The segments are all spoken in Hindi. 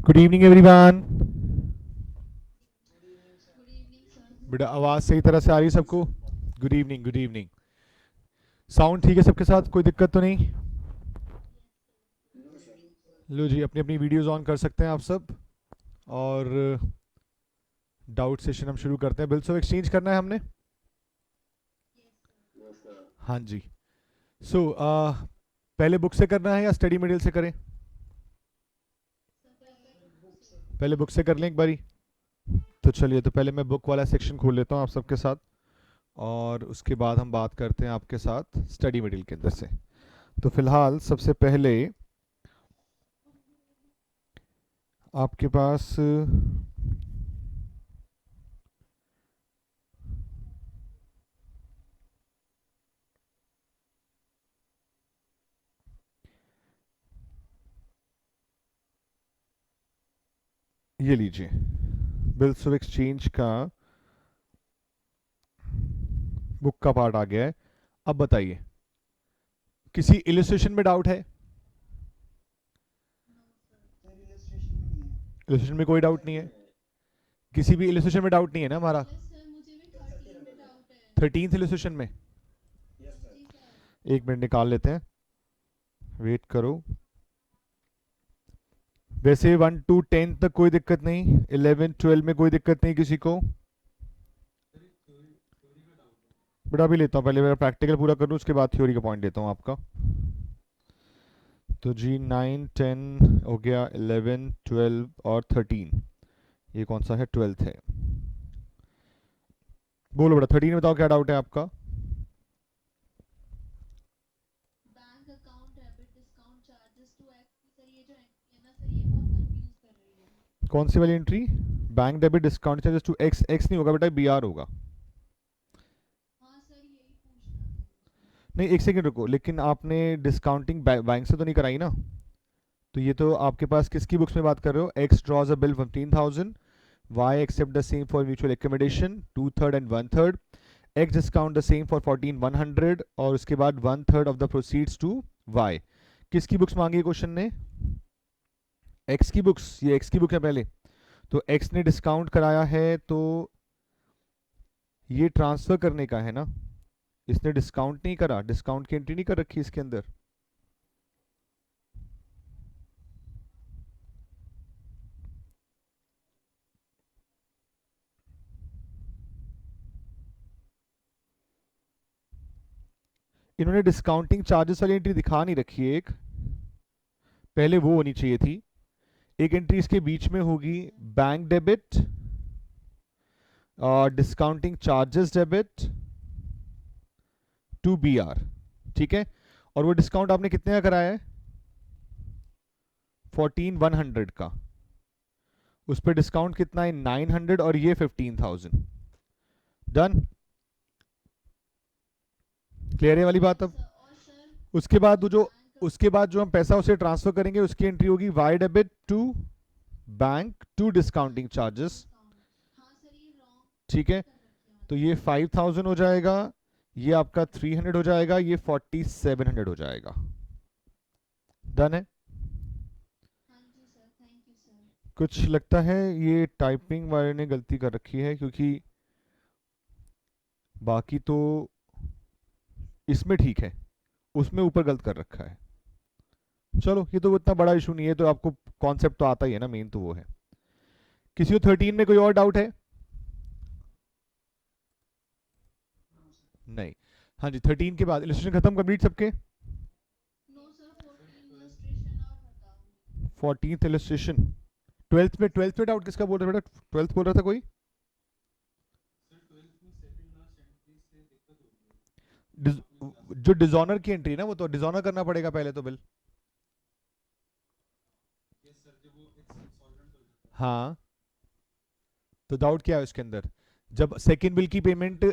Good evening everyone. बेटा आवाज़ सही तरह से आ रही है सबको? Good evening, good evening. Sound ठीक है सबके साथ? कोई दिक्कत तो नहीं? लो जी, अपनी अपनी वीडियोस ऑन कर सकते हैं आप सब। और डाउट सेशन हम शुरू करते हैं। बिल्स ऑफ एक्सचेंज करना है हमने। हाँ जी। सो पहले बुक से करना है या स्टडी मटेरियल से करें? पहले बुक से कर लें एक बारी। तो चलिए, तो पहले मैं बुक वाला सेक्शन खोल लेता हूँ आप सबके साथ, और उसके बाद हम बात करते हैं आपके साथ स्टडी मटेरियल के अंदर से। तो फिलहाल सबसे पहले आपके पास ये लीजिए, बिल्स ऑफ एक्सचेंज का बुक का पार्ट आ गया है। अब बताइए, किसी इलिस्ट्रेशन में डाउट है? इलिस्ट्रेशन में कोई डाउट नहीं है? किसी भी इलिस्ट्रेशन में डाउट नहीं है ना हमारा? 13th इलिस्ट्रेशन में? एक मिनट निकाल लेते हैं, वेट करो। वैसे 1 to 10 तक कोई दिक्कत नहीं, 11 12 में कोई दिक्कत नहीं किसी को। बड़ा भी लेता हूँ, पहले मेरा प्रैक्टिकल पूरा कर लूँ, उसके बाद थ्योरी का पॉइंट देता हूँ आपका। तो जी 9 10 हो गया, 11 12 और 13। ये कौन सा है? 12th है। बोलो बेटा, 13 में बताओ क्या डाउट है आपका? कौन सी वाली entry? Bank debit discount charges to x. X नहीं होगा बेटा, बी आर होगा। नहीं, एक सेकंड रुको, लेकिन आपने डिस्काउंटिंग बैंक से तो नहीं कराई ना? तो ये तो आपके पास किसकी बुक्स में बात कर रहे हो? X draws a bill 15,000, y accept the same for mutual accommodation 2/3 and 1/3, x discount the same for 14,100, और उसके बाद 1/3 of the proceeds to y. किसकी बुक्स मांगी है क्वेश्चन ने? एक्स की बुक्स। ये एक्स की बुक है पहले। तो एक्स ने डिस्काउंट कराया है, तो ये ट्रांसफर करने का है ना। इसने डिस्काउंट नहीं करा, डिस्काउंट की एंट्री नहीं कर रखी इसके अंदर। इन्होंने डिस्काउंटिंग चार्जेस वाली एंट्री दिखा नहीं रखी है एक, पहले वो होनी चाहिए थी। एक एंट्री इसके बीच में होगी, बैंक डेबिट और discounting charges debit to B R. ठीक है, और वो डिस्काउंट आपने कितने का कराया है? 14,100 का। उस पर डिस्काउंट कितना है? 900, और ये 15,000। डन? क्लियर है वाली बात अब? उसके बाद वो जो उसके बाद जो हम पैसा उसे ट्रांसफर करेंगे, उसकी एंट्री होगी y debit to bank to discounting charges. ठीक है, तो ये 5,000 हो जाएगा, ये आपका 300 हो जाएगा, ये 4,700 हो जाएगा। डन है? कुछ लगता है ये टाइपिंग वाले ने गलती कर रखी है, क्योंकि बाकी तो इसमें ठीक है, उसमें ऊपर गलत कर रखा है। चलो, ये तो इतना बड़ा इशू नहीं है, तो आपको कॉन्सेप्ट तो आता ही है ना, मेन तो वो है। किसी को 13 में कोई और डाउट है? नहीं। हाँ जी, 13 के बाद इलस्ट्रेशन खत्म, कंप्लीट सबके? 14th illustration. 12th में डाउट किसका बोल रहा है बेटा? 12th बोल रहा था कोई? जो डिजॉनर की एंट्री ना, वो तो डिजॉनर करना पड़ेगा पहले तो बिल। हाँ, तो डाउट क्या है उसके अंदर? जब सेकेंड बिल की पेमेंट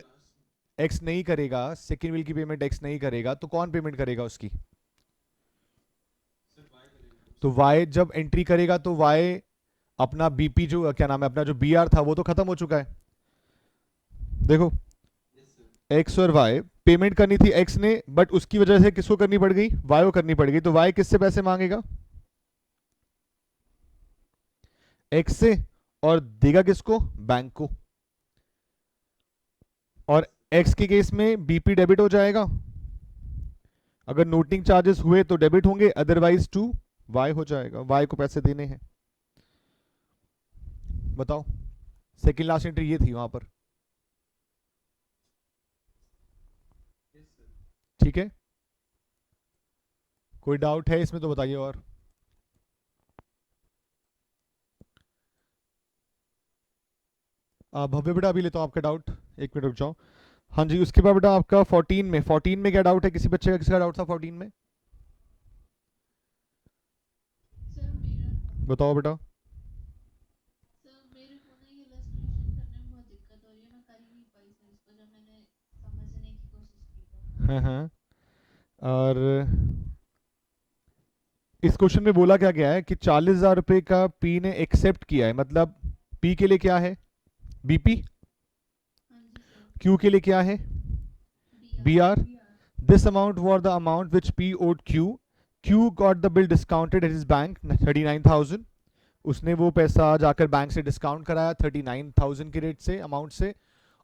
एक्स नहीं करेगा, सेकेंड बिल की पेमेंट एक्स नहीं करेगा, तो कौन पेमेंट करेगा उसकी? तो वाई जब एंट्री करेगा, तो वाई अपना बीपी, जो क्या नाम है अपना, जो बी आर था, वो तो खत्म हो चुका है। देखो, एक्स और वाई पेमेंट करनी थी एक्स ने, बट उसकी वजह से किसको करनी पड़ गई? वाई को करनी पड़ गई। तो वाई किससे पैसे मांगेगा? एक्स से, और देगा किसको? बैंक को। और एक्स के केस में बीपी डेबिट हो जाएगा, अगर नोटिंग चार्जेस हुए तो डेबिट होंगे, अदरवाइज टू वाई हो जाएगा, वाई को पैसे देने हैं। बताओ, सेकेंड लास्ट एंट्री ये थी वहां पर। ठीक है, कोई डाउट है इसमें तो बताइए। और भव्य बेटा अभी लेता हूँ आपका डाउट, एक मिनट रुक जाओ। हाँ जी, उसके बाद बेटा आपका 14 में क्या डाउट है? किसी बच्चे का किसका डाउट था 14 में? बताओ बेटा। हाँ हाँ, और इस क्वेश्चन में बोला क्या गया है कि 40,000 रुपए का पी ने एक्सेप्ट किया है, मतलब पी के लिए क्या है? बीपी। क्यू के लिए क्या है? B R. This amount war the amount which P owed Q. Q got the bill discounted at his bank 39,000। उसने वो पैसा जाकर बैंक से डिस्काउंट कराया 39,000 के रेट से, अमाउंट से।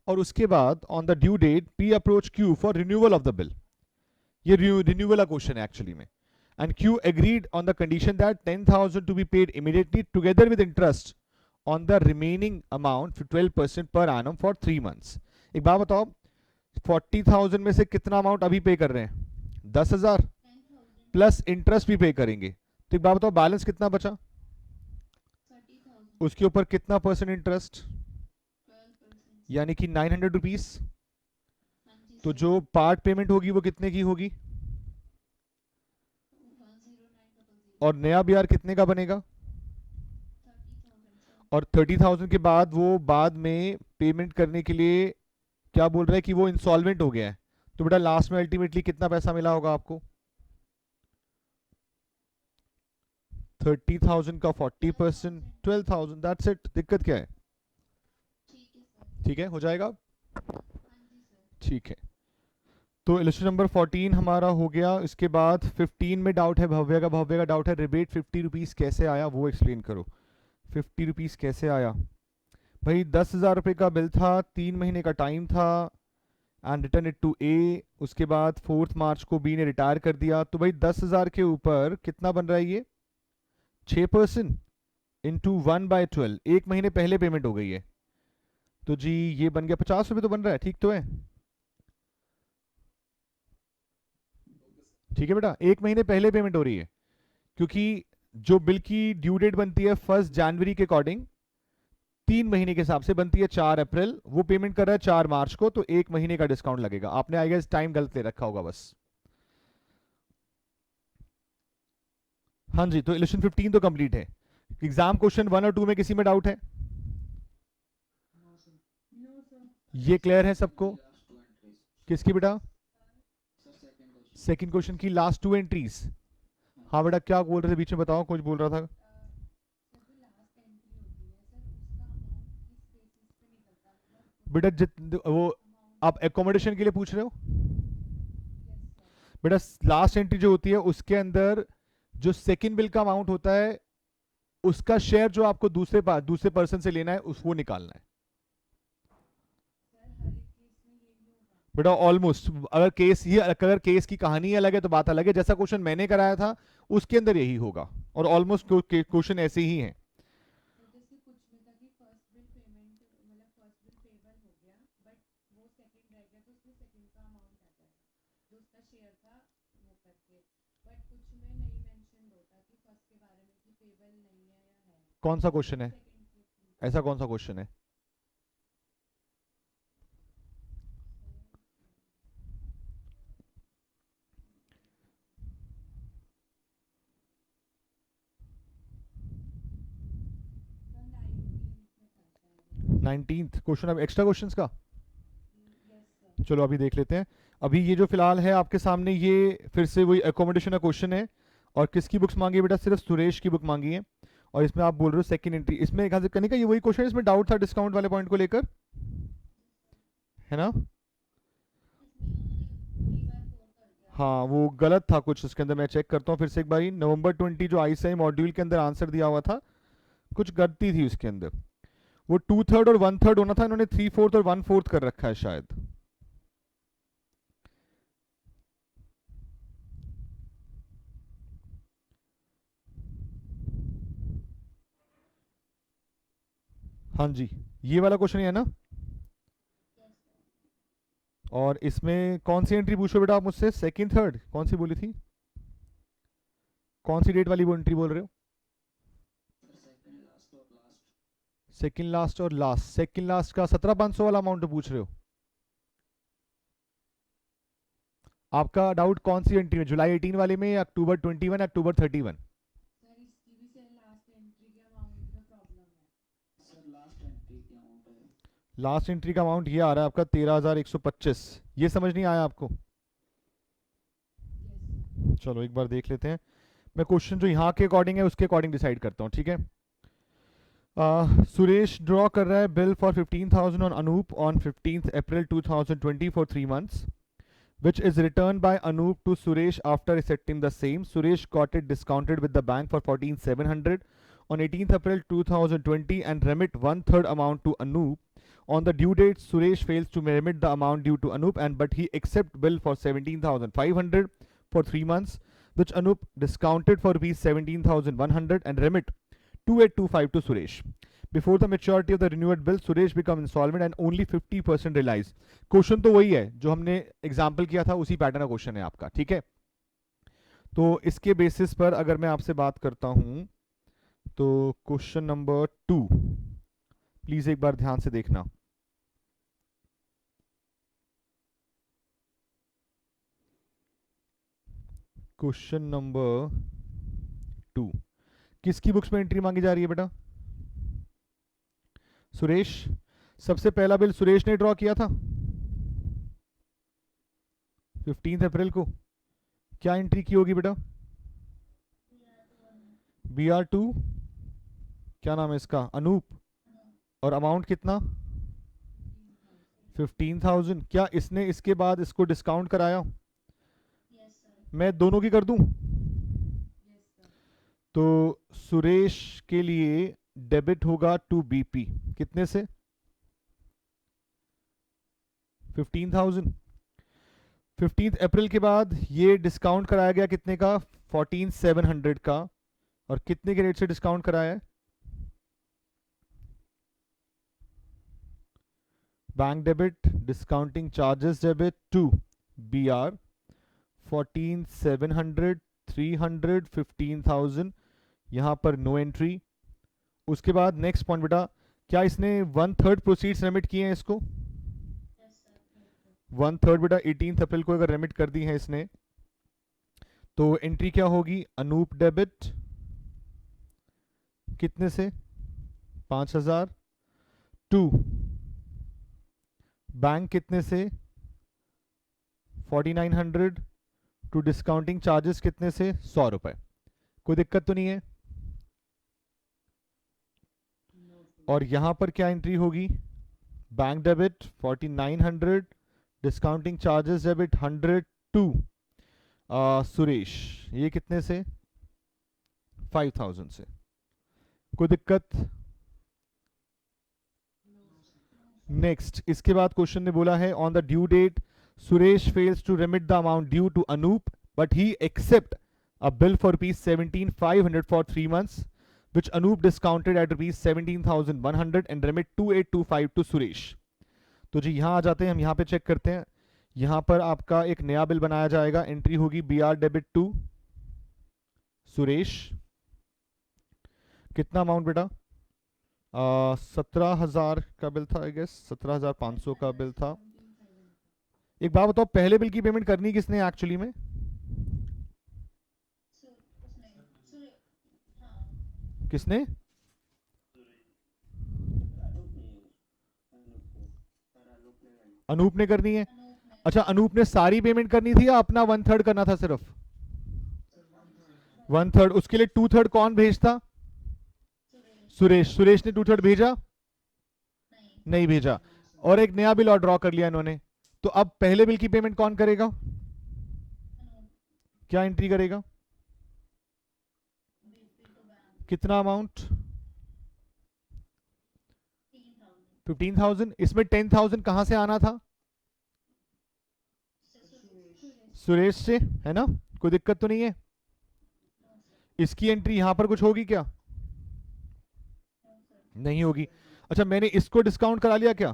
और उसके बाद on the due date P approach Q for renewal of the bill. ये रिन्यूअल का क्वेश्चन है एक्चुअली में। And Q agreed on the condition that 10,000 to be paid immediately together with interest on the remaining amount for 12% per annum for 3 months. एक बात बताओ, 40,000 में से कितना अमाउंट अभी पे कर रहे हैं? 10,000 प्लस इंटरेस्ट भी पे करेंगे, तो एक बात बताओ बैलेंस कितना बचा? उसके ऊपर कितना परसेंट इंटरेस्ट? यानी कि 900 रुपीज। तो जो पार्ट पेमेंट होगी वो कितने की होगी? और नया बीआर कितने का बनेगा? और 30,000 के बाद वो बाद में पेमेंट करने के लिए क्या बोल रहा है कि वो इंसॉल्वेंट हो गया है, तो बेटा लास्ट में अल्टीमेटली कितना पैसा मिला होगा आपको? 30,000 का 40%, 12,000, दैट्स इट। दिक्कत क्या है? ठीक है, हो जाएगा। ठीक है, तो इलेक्शन नंबर 14 हमारा हो गया। इसके बाद 15 में डाउट है भव्य का। भव्य का डाउट है रिबेट 50 रुपीज़ कैसे आया, वो एक्सप्लेन करो। 50 रुपीज़ कैसे आया? भाई 10,000 रुपये का बिल था, 3 महीने का टाइम था, एंड रिटर्न इट टू ए। उसके बाद 4 मार्च को बी ने रिटायर कर दिया, तो भाई 10,000 के ऊपर कितना बन रहा है ये? 6% इंटू 1/12, 1 महीने पहले पेमेंट हो गई है, तो जी ये बन गया 50 रुपये तो बन रहा है, ठीक तो है? ठीक है बेटा, 1 महीने पहले पेमेंट हो रही है, क्योंकि जो बिल की ड्यू डेट बनती है 1 जनवरी के अकॉर्डिंग 3 महीने के हिसाब से बनती है 4 अप्रैल, वो पेमेंट कर रहा है 4 मार्च को, तो 1 महीने का डिस्काउंट लगेगा। आपने आई गेस टाइम गलत ले रखा होगा बस। हाँ जी, तो इलेक्शन 15 तो कंप्लीट है। एग्जाम क्वेश्चन 1 और 2 में किसी में डाउट है? ये क्लियर है सबको? किसकी बेटा? सेकंड क्वेश्चन की लास्ट 2 एंट्रीज। हाँ बेटा, क्या बोल रहे थे बीच में, बताओ, कुछ बोल रहा था। बेटा वो आप एकोमोडेशन के लिए पूछ रहे हो? बेटा लास्ट एंट्री जो होती है उसके अंदर जो सेकंड बिल का अमाउंट होता है, उसका शेयर जो आपको दूसरे पर्सन से लेना है उस वो निकालना है। बेटा ऑलमोस्ट, अगर केस की कहानी अलग है तो बात अलग है, जैसा क्वेश्चन मैंने कराया था उसके अंदर यही होगा, और ऑलमोस्ट क्वेश्चन ऐसे ही हैं। कौन सा क्वेश्चन है? ऐसा कौन सा क्वेश्चन है? नाइनटीन्थ क्वेश्चन, अब एक्स्ट्रा क्वेश्चंस का। चलो अभी देख लेते हैं। अभी ये जो फिलहाल है आपके सामने, ये फिर से वही एकोमोडेशन का क्वेश्चन है, और किसकी बुक्स मांगी है बेटा? सिर्फ सुरेश की बुक मांगी है, और इसमें आप बोल रहे हो सेकंड एंट्री, इसमें एक करने का ये वही क्वेश्चन है, इसमें डाउट था डिस्काउंट वाले पॉइंट को लेकर, है ना? हाँ वो गलत था कुछ उसके अंदर, मैं चेक करता हूँ फिर से एक बारी। नवंबर 20 जो आई से मॉड्यूल के अंदर आंसर दिया हुआ था, कुछ गलती थी उसके अंदर, वो 2/3 और 1/3 होना था, इन्होंने 3/4 और 1/4 कर रखा है शायद। हाँ जी, ये वाला क्वेश्चन है ना। और इसमें कौन सी एंट्री पूछो बेटा आप मुझसे, सेकंड थर्ड कौन सी बोली थी, कौन सी डेट वाली वो एंट्री बोल रहे हो? सेकंड लास्ट और लास्ट, सेकंड लास्ट का 17,500 वाला अमाउंट पूछ रहे हो? आपका डाउट कौन सी एंट्री में, जुलाई 18 वाले में या अक्टूबर 21, अक्टूबर 31? लास्ट एंट्री का अमाउंट ये आ रहा है आपका 13,125, ये समझ नहीं आया आपको? चलो एक बार देख लेते हैं, मैं क्वेश्चन जो यहाँ के अकॉर्डिंग है उसके अकॉर्डिंग डिसाइड करता हूँ, ठीक है। सुरेश ड्रॉ कर रहा है bill for 15,000 on Anoop on 15th April 2020 for 3 months, which is returned by Anup to Suresh after accepting the same. Suresh got it discounted with the bank for 14,700 on 18th April 2020 and remit 1/3 amount to Anup. On the due date, Suresh fails to remit the amount due to Anup, but he accept bill for 17,500 for 3 months, which Anup discounted for rupees 17,100 and remit 2,825 to Suresh. Before the maturity of the renewed bill, Suresh become insolvent and only 50% realize. Question तो वही है जो हमने एग्जाम्पल किया था, उसी पैटर्न का क्वेश्चन है आपका, ठीक है। तो इसके बेसिस पर अगर मैं आपसे बात करता हूं तो क्वेश्चन नंबर 2 प्लीज एक बार ध्यान से देखना। क्वेश्चन नंबर 2 किसकी बुक्स में एंट्री मांगी जा रही है बेटा? सुरेश। सबसे पहला बिल सुरेश ने ड्रॉ किया था 15 अप्रैल को, क्या एंट्री की होगी बेटा? BR2, क्या नाम है इसका, अनूप, और अमाउंट कितना 15,000। क्या इसने इसके बाद इसको डिस्काउंट कराया? मैं दोनों की कर दूं? तो सुरेश के लिए डेबिट होगा टू बीपी, कितने से? 15,000। 15 अप्रैल के बाद ये डिस्काउंट कराया गया कितने का? 14,700 का। और कितने के रेट से डिस्काउंट कराया है? Bank debit discounting charges debit to BR 14,700, 300, 15,000, यहां पर नो एंट्री। उसके बाद नेक्स्ट पॉइंट बेटा, क्या इसने 1/3 प्रोसीड्स रेमिट किए हैं इसको? 1/3 बेटा 18 अप्रैल को अगर रेमिट कर दी है इसने, तो एंट्री क्या होगी? अनूप डेबिट कितने से? 5,000 टू बैंक कितने से? 4,900 टू डिस्काउंटिंग चार्जेस कितने से? 100 रुपए। कोई दिक्कत तो नहीं है? और यहां पर क्या एंट्री होगी? Bank debit 4,900, discounting charges debit 100 to Suresh, ये कितने से? 5,000 से। कोई दिक्कत? नेक्स्ट, इसके बाद क्वेश्चन ने बोला है on the due date Suresh fails to remit the amount due to Anoop but he accept a bill for ₹17,500 for 3 months which Anup discounted at ₹17,100 and remit 2,825 to Suresh. तो जी यहां आ जाते हैं हम, यहां पे चेक करते हैं। यहां पर आपका एक नया बिल बनाया जाएगा, एंट्री होगी BR डेबिट टू सुरेश। कितना अमाउंट बेटा? 17,000 का बिल था आई गेस, 17,500 का बिल था। एक बात बताओ, पहले बिल की पेमेंट करनी किसने एक्चुअली में? किसने? अनूप ने करनी है। अच्छा, अनूप ने सारी पेमेंट करनी थी या अपना 1/3 करना था सिर्फ? 1/3। उसके लिए 2/3 कौन भेजता? सुरेश। सुरेश ने 2/3 भेजा? नहीं भेजा। और एक नया बिल और ड्रॉ कर लिया इन्होंने, तो अब पहले बिल की पेमेंट कौन करेगा? क्या एंट्री करेगा? कितना अमाउंट? 15,000। इसमें 10,000 कहां से आना था? सुरेश से, है ना? कोई दिक्कत तो नहीं है? इसकी एंट्री यहां पर कुछ होगी क्या? नहीं होगी। अच्छा, मैंने इसको डिस्काउंट करा लिया क्या?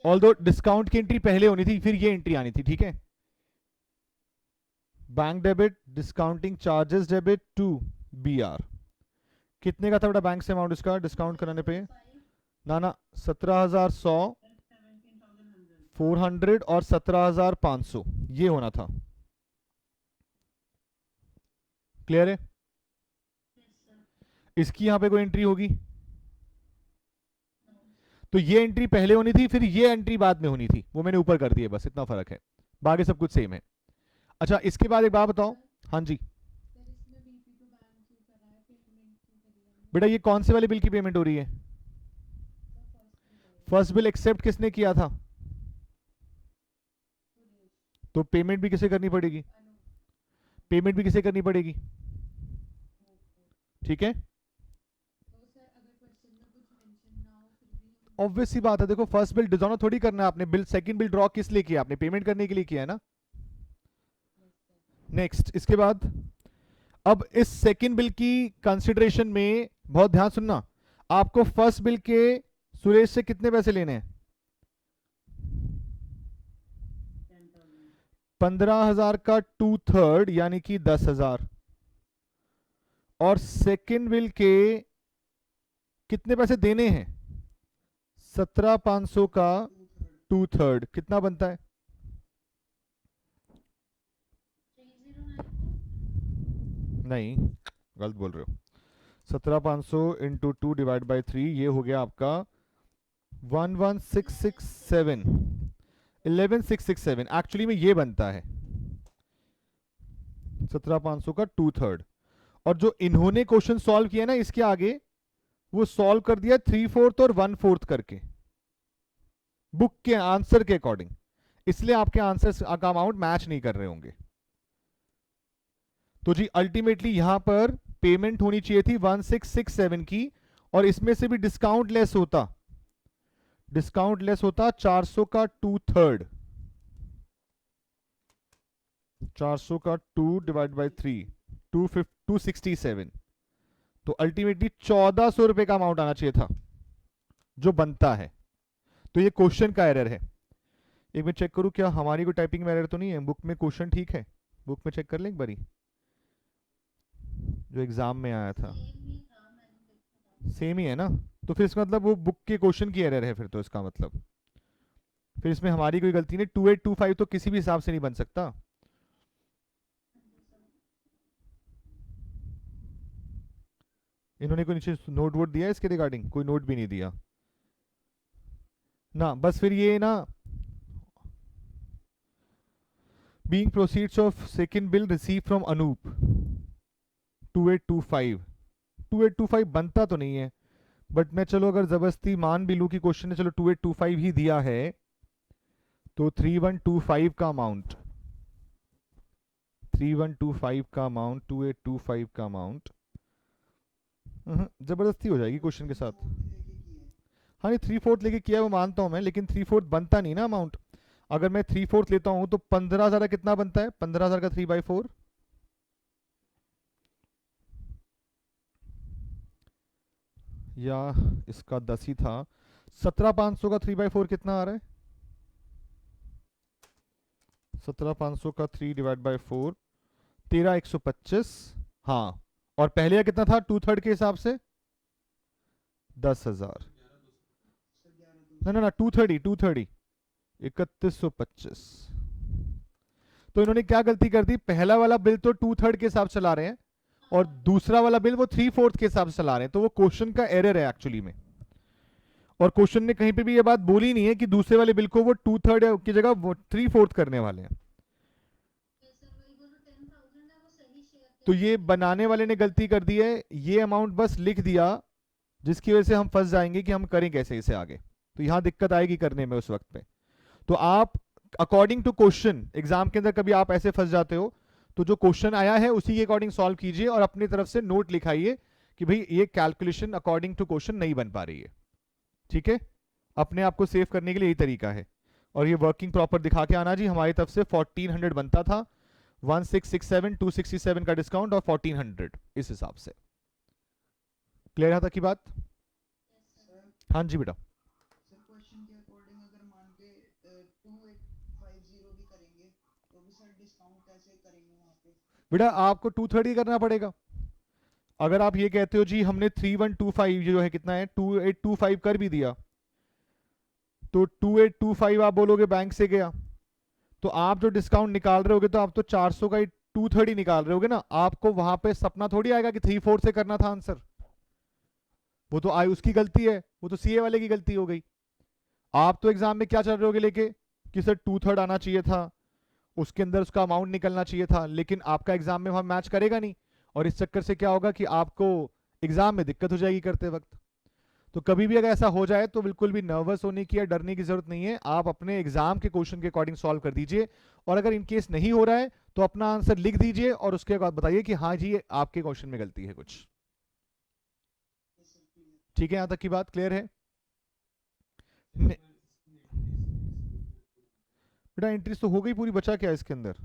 ऑल्दो डिस्काउंट की एंट्री पहले होनी थी, फिर ये एंट्री आनी थी, ठीक है? Bank debit discounting charges debit to BR. कितने का था बेटा बैंक से अमाउंट इसका डिस्काउंट कराने पे? ना 17,100, 400 और 17,500 ये होना था। क्लियर है? इसकी यहां पे कोई एंट्री होगी? तो ये एंट्री पहले होनी थी, फिर ये एंट्री बाद में होनी थी, वो मैंने ऊपर कर दी है, बस इतना फर्क है, बाकी सब कुछ सेम है। अच्छा, इसके बाद एक बात बताओ। हाँ जी बेटा, ये कौन से वाले बिल की पेमेंट हो रही है? फर्स्ट बिल एक्सेप्ट किसने किया था? तो पेमेंट भी किसे करनी पड़ेगी? पेमेंट भी किसे करनी पड़ेगी? ठीक है, ऑब्वियस सी बात है। देखो, फर्स्ट बिल डिजॉनर थोड़ी करना है आपने, बिल सेकंड बिल ड्रॉ किस लिए किया? आपने पेमेंट करने के लिए किया है ना। नेक्स्ट, इसके बाद अब इस सेकंड बिल की कंसिडरेशन में बहुत ध्यान सुनना, आपको फर्स्ट बिल के सुरेश से कितने पैसे लेने हैं? 15,000 का 2/3 यानी कि 10,000। और सेकंड बिल के कितने पैसे देने हैं? 17,500 का 2/3 कितना बनता है? नहीं, गलत बोल रहे हो। 17,500 इंटू 2 डिवाइड बाई 3, ये हो गया आपका 11,667, 11,667 एक्चुअली में ये बनता है 17,500 का 2/3। और जो इन्होंने क्वेश्चन सॉल्व किया ना इसके आगे, वो सॉल्व कर दिया 3/4 और 1/4 करके, बुक के आंसर के अकॉर्डिंग, इसलिए आपके आंसर का अमाउंट मैच नहीं कर रहे होंगे। तो जी अल्टीमेटली यहां पर पेमेंट होनी चाहिए थी 1667 की, और इसमें से भी डिस्काउंट लेस होता, 400 का 2/3, 400 का 2 डिवाइड बाई 3, 267। तो अल्टीमेटली 1,400 रुपए का अमाउंट आना चाहिए था जो बनता है। तो ये क्वेश्चन का एरर है। एक बार चेक करूं क्या हमारी कोई टाइपिंग में एरर तो नहीं है, बुक में क्वेश्चन ठीक है? बुक में चेक कर लें एक बारी, जो एग्जाम में आया था सेम ही है ना। तो फिर इसका मतलब वो बुक के क्वेश्चन की एरर है, फिर तो इसका मतलब फिर इसमें हमारी कोई गलती नहीं। 2825 तो किसी भी हिसाब से नहीं बन सकता। इन्होंने कोई नीचे नोट वोट दिया इसके रिगार्डिंग? कोई नोट भी नहीं दिया ना, बस फिर ये ना being proceeds of second bill receive from Anoop 2825 बनता तो नहीं है, बट मैं चलो अगर जबरदस्ती मान भी लूं कि क्वेश्चन ने चलो 2825 ही दिया है, तो 3125 का अमाउंट, 3125 का अमाउंट, 2825 का अमाउंट जबरदस्ती हो जाएगी क्वेश्चन के साथ। हाँ, ये 3/4 लेके किया है वो मानता हूं मैं, लेकिन 3/4 बनता नहीं ना अमाउंट। अगर मैं 3/4 लेता हूं तो 15,000 कितना बनता है? 15,000 का 3/4, या इसका 10 ही था। 17,500 का 3/4 कितना आ रहा है? 17,500 का 3 डिवाइड बाई 4, 13,125। हाँ, और पहले का कितना था 2/3 के हिसाब से? 10,000। ना 230, 3125। तो इन्होंने क्या गलती कर दी, पहला वाला बिल तो 2/3 के हिसाब से चला रहे हैं, और दूसरा वाला बिल वो 3/4 के हिसाब से चला रहे हैं। तो वो क्वेश्चन का एरर है एक्चुअली में। और क्वेश्चन ने कहीं पे भी ये बात बोली नहीं है कि दूसरे वाले बिल को वो 2/3 की जगह वो 3/4 करने वाले हैं। तो ये बनाने वाले ने गलती कर दी है, ये अमाउंट बस लिख दिया, जिसकी वजह से हम फंस जाएंगे कि हम करें कैसे इसे आगे। तो यहां दिक्कत आएगी करने में उस वक्त पे। तो आप अकॉर्डिंग टू क्वेश्चन, एग्जाम के अंदर कभी आप ऐसे फंस जाते हो, तो जो क्वेश्चन आया है उसी के अकॉर्डिंग सॉल्व कीजिए और अपनी तरफ से नोट लिखाइए कि भाई ये कैलकुलेशन अकॉर्डिंग टू क्वेश्चन नहीं बन पा रही है, ठीक है। अपने आप को सेव करने के लिए यही तरीका है। और ये वर्किंग प्रॉपर दिखा के आना जी, हमारी तरफ से 1400 बनता था, 1667 267 का डिस्काउंट और 1400 इस हिसाब से। क्लियर है तक की बात? हाँ जी बेटा। क्वेश्चन के अकॉर्डिंग अगर मान के 2850 भी करेंगे तो भी सर डिस्काउंट कैसे करेंगे वहाँ पे? बेटा आपको 230 करना पड़ेगा। अगर आप ये कहते हो जी हमने 3125 जो है कितना है 2825 कर भी दिया, तो 2825 आप बोलोगे बैंक से गया, तो आप जो डिस्काउंट निकाल रहे होगे तो आप तो 400 का ही 230 निकाल रहे होगे ना। आपको वहां पे सपना थोड़ी आएगा कि 34 से करना था आंसर, वो तो आई उसकी गलती है, वो तो सीए वाले की गलती हो गई। आप तो एग्जाम में क्या चल रहे होगे लेके कि सर 2/3 आना चाहिए था, उसके अंदर उसका अमाउंट निकलना चाहिए था, लेकिन आपका एग्जाम में वहां मैच करेगा नहीं, और इस चक्कर से क्या होगा कि आपको एग्जाम में दिक्कत हो जाएगी करते वक्त। तो कभी भी अगर ऐसा हो जाए तो बिल्कुल भी नर्वस होने की या डरने की जरूरत नहीं है, आप अपने एग्जाम के क्वेश्चन के अकॉर्डिंग सॉल्व कर दीजिए। और अगर इनकेस नहीं हो रहा है तो अपना आंसर लिख दीजिए और उसके बाद बताइए कि हाँ जी आपके क्वेश्चन में गलती है कुछ। ठीक है, यहां तक की बात क्लियर है? बेटा एंट्रीज तो हो गई पूरी, बचा क्या इसके अंदर?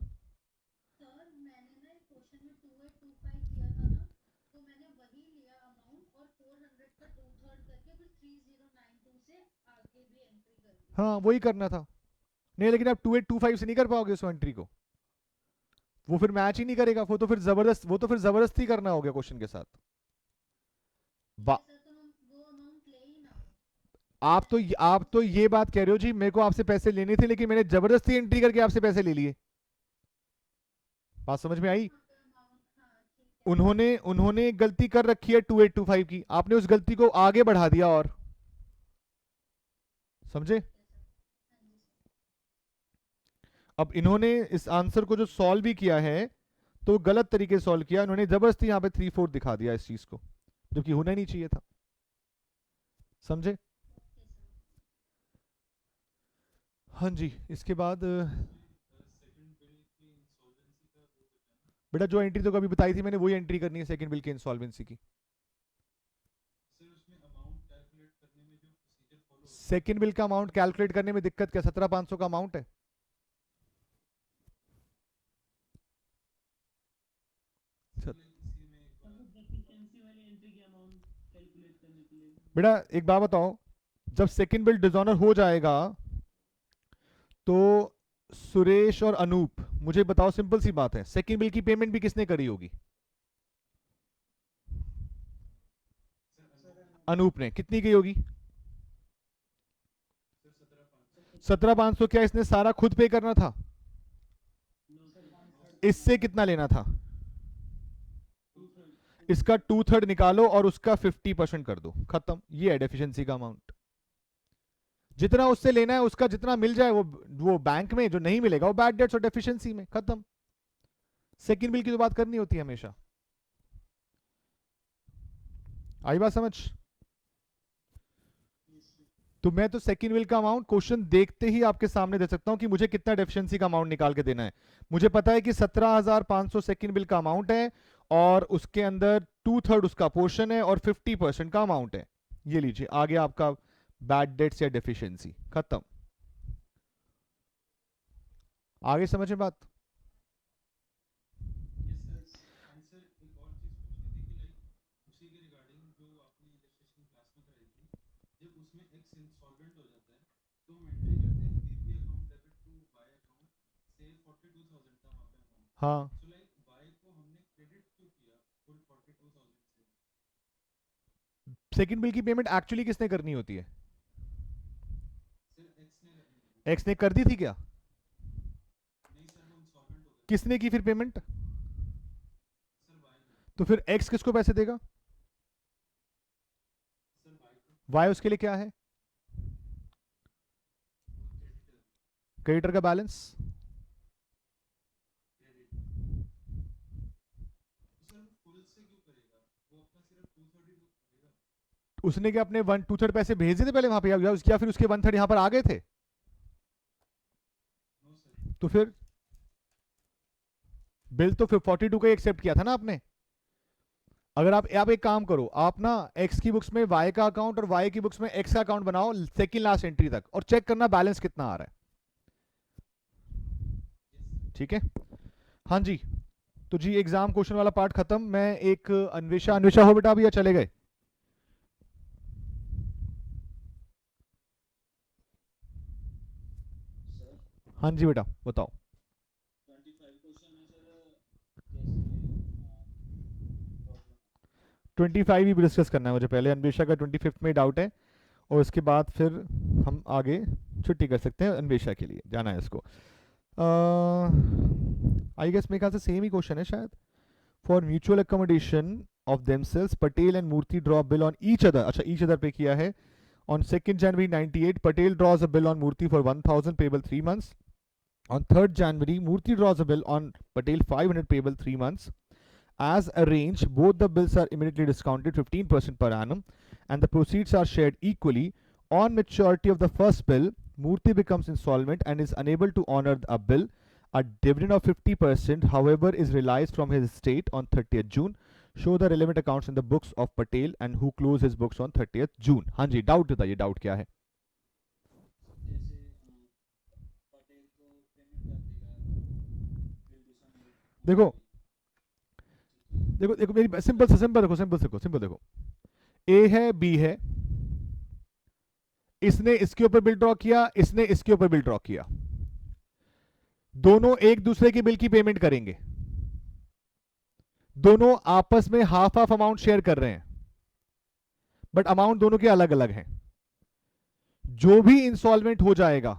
हाँ वही करना था। नहीं लेकिन आप 2825 से नहीं कर पाओगे उस एंट्री को, वो फिर मैच ही नहीं करेगा, वो तो फिर जबरदस्त, वो तो फिर जबरदस्ती करना हो गया क्वेश्चन के साथ। आप तो ये बात कह रहे हो जी मेरे को आपसे पैसे लेने थे लेकिन मैंने जबरदस्ती एंट्री करके आपसे पैसे ले लिए। बात समझ में आई? उन्होंने उन्होंने एक गलती कर रखी है 2825 की, आपने उस गलती को आगे बढ़ा दिया, और समझे? अब इन्होंने इस आंसर को जो सॉल्व भी किया है तो गलत तरीके से सॉल्व किया, इन्होंने जबरदस्ती यहाँ पे 3/4 दिखा दिया इस चीज को, जबकि होना ही नहीं चाहिए था। समझे? हाँ जी। इसके बाद बेटा जो एंट्री तो कभी बताई थी मैंने वही एंट्री करनी है सेकंड बिल की इंसॉल्वेंसी की। सेकंड बिल का अमाउंट कैलकुलेट करने में दिक्कत क्या, 17,500 का अमाउंट है। बेटा एक बात बताओ, जब सेकंड बिल डिजॉनर हो जाएगा तो सुरेश और अनूप मुझे बताओ, सिंपल सी बात है, सेकंड बिल की पेमेंट भी किसने करी होगी? अनूप ने। कितनी की होगी? 17,500। क्या इसने सारा खुद पे करना था? इससे कितना लेना था? इसका 2/3 निकालो और उसका 50% कर दो, खत्म। ये है डेफिशिएंसी का अमाउंट। जितना उससे लेना है उसका जितना मिल जाए वो बैंक में, जो नहीं मिलेगा वो बैड डेट्स और डेफिशिएंसी में, खत्म। सेकंड बिल की तो बात करनी होती है हमेशा। आई बात समझ? तो मैं तो सेकंड बिल का अमाउंट क्वेश्चन देखते ही आपके सामने दे सकता हूं कि मुझे कितना डेफिशिएंसी का अमाउंट निकाल के देना है। मुझे पता है कि 17,500 सेकंड बिल का अमाउंट है और उसके अंदर 2/3 उसका पोर्शन है और 50% का अमाउंट है। ये लीजिए आगे आपका बैड डेट्स या डेफिशिएंसी, खत्म। आगे समझ में बात? हाँ सेकंड बिल की पेमेंट एक्चुअली किसने करनी होती है? एक्स ने कर दी थी क्या? किसने की फिर पेमेंट? तो फिर एक्स किसको पैसे देगा? वाई उसके लिए क्या है? क्रेडिटर का बैलेंस। उसने क्या अपने 1/2 पैसे भेज दिए थे पहले वहां पे, या फिर उसके 1/3 यहां पर आ गए थे? तो फिर बिल तो फिर 42 का एक्सेप्ट किया था ना आपने। अगर आप एक काम करो, आप ना एक्स की बुक्स में वाई का अकाउंट और वाई की बुक्स में एक्स का अकाउंट बनाओ सेकंड लास्ट एंट्री तक, और चेक करना बैलेंस कितना आ रहा है। ठीक है, हाँ जी। तो जी एग्जाम क्वेश्चन वाला पार्ट खत्म। मैं एक अन्वेषा, अन्वेषा हो बेटा अभी या चले गए? सर हाँ जी बेटा बताओ। 25 क्वेश्चन है सर, कैसे प्रॉब्लम। 25 ही डिस्कस करना है मुझे पहले, अन्वेषा का 25 में डाउट है, और उसके बाद फिर हम आगे छुट्टी कर सकते हैं, अन्वेषा के लिए जाना है इसको। आई गेस मेरे ख्याल से सेम ही क्वेश्चन है शायद। For mutual accommodation of themselves Patel and Murthy draw bill on each other, अच्छा ईच अदर पे किया है। On 2nd January 98 Patel draws a bill on Murthy for 1000 payable 3 months. On 3rd January Murthy draws a bill on Patel 500 payable 3 months. As arranged, both the bills are immediately discounted 15% per annum and the proceeds are shared equally. On maturity of the first bill, Murthy becomes insolvent and is unable to honor a bill. A dividend of 50%, however, is realized from his estate on 30th June. Show the relevant accounts in the books of Patel and who close his books on 30th June. हाँ जी, डाउट बताइए, डाउट क्या है? जैसे पटेल को पेमेंट कर देगा तो बिल दूसरा नहीं देखो ठीक है। देखो देखो मेरी सिंपल से सिंपल देखो, सिंपल देखो। ए है, बी है, इसने इसके ऊपर बिल ड्रॉ किया, इसने इसके ऊपर बिल ड्रॉ किया, दोनों एक दूसरे की बिल की पेमेंट करेंगे, दोनों आपस में हाफ हाफ अमाउंट शेयर कर रहे हैं, बट अमाउंट दोनों के अलग अलग हैं। जो भी इंस्टॉलमेंट हो जाएगा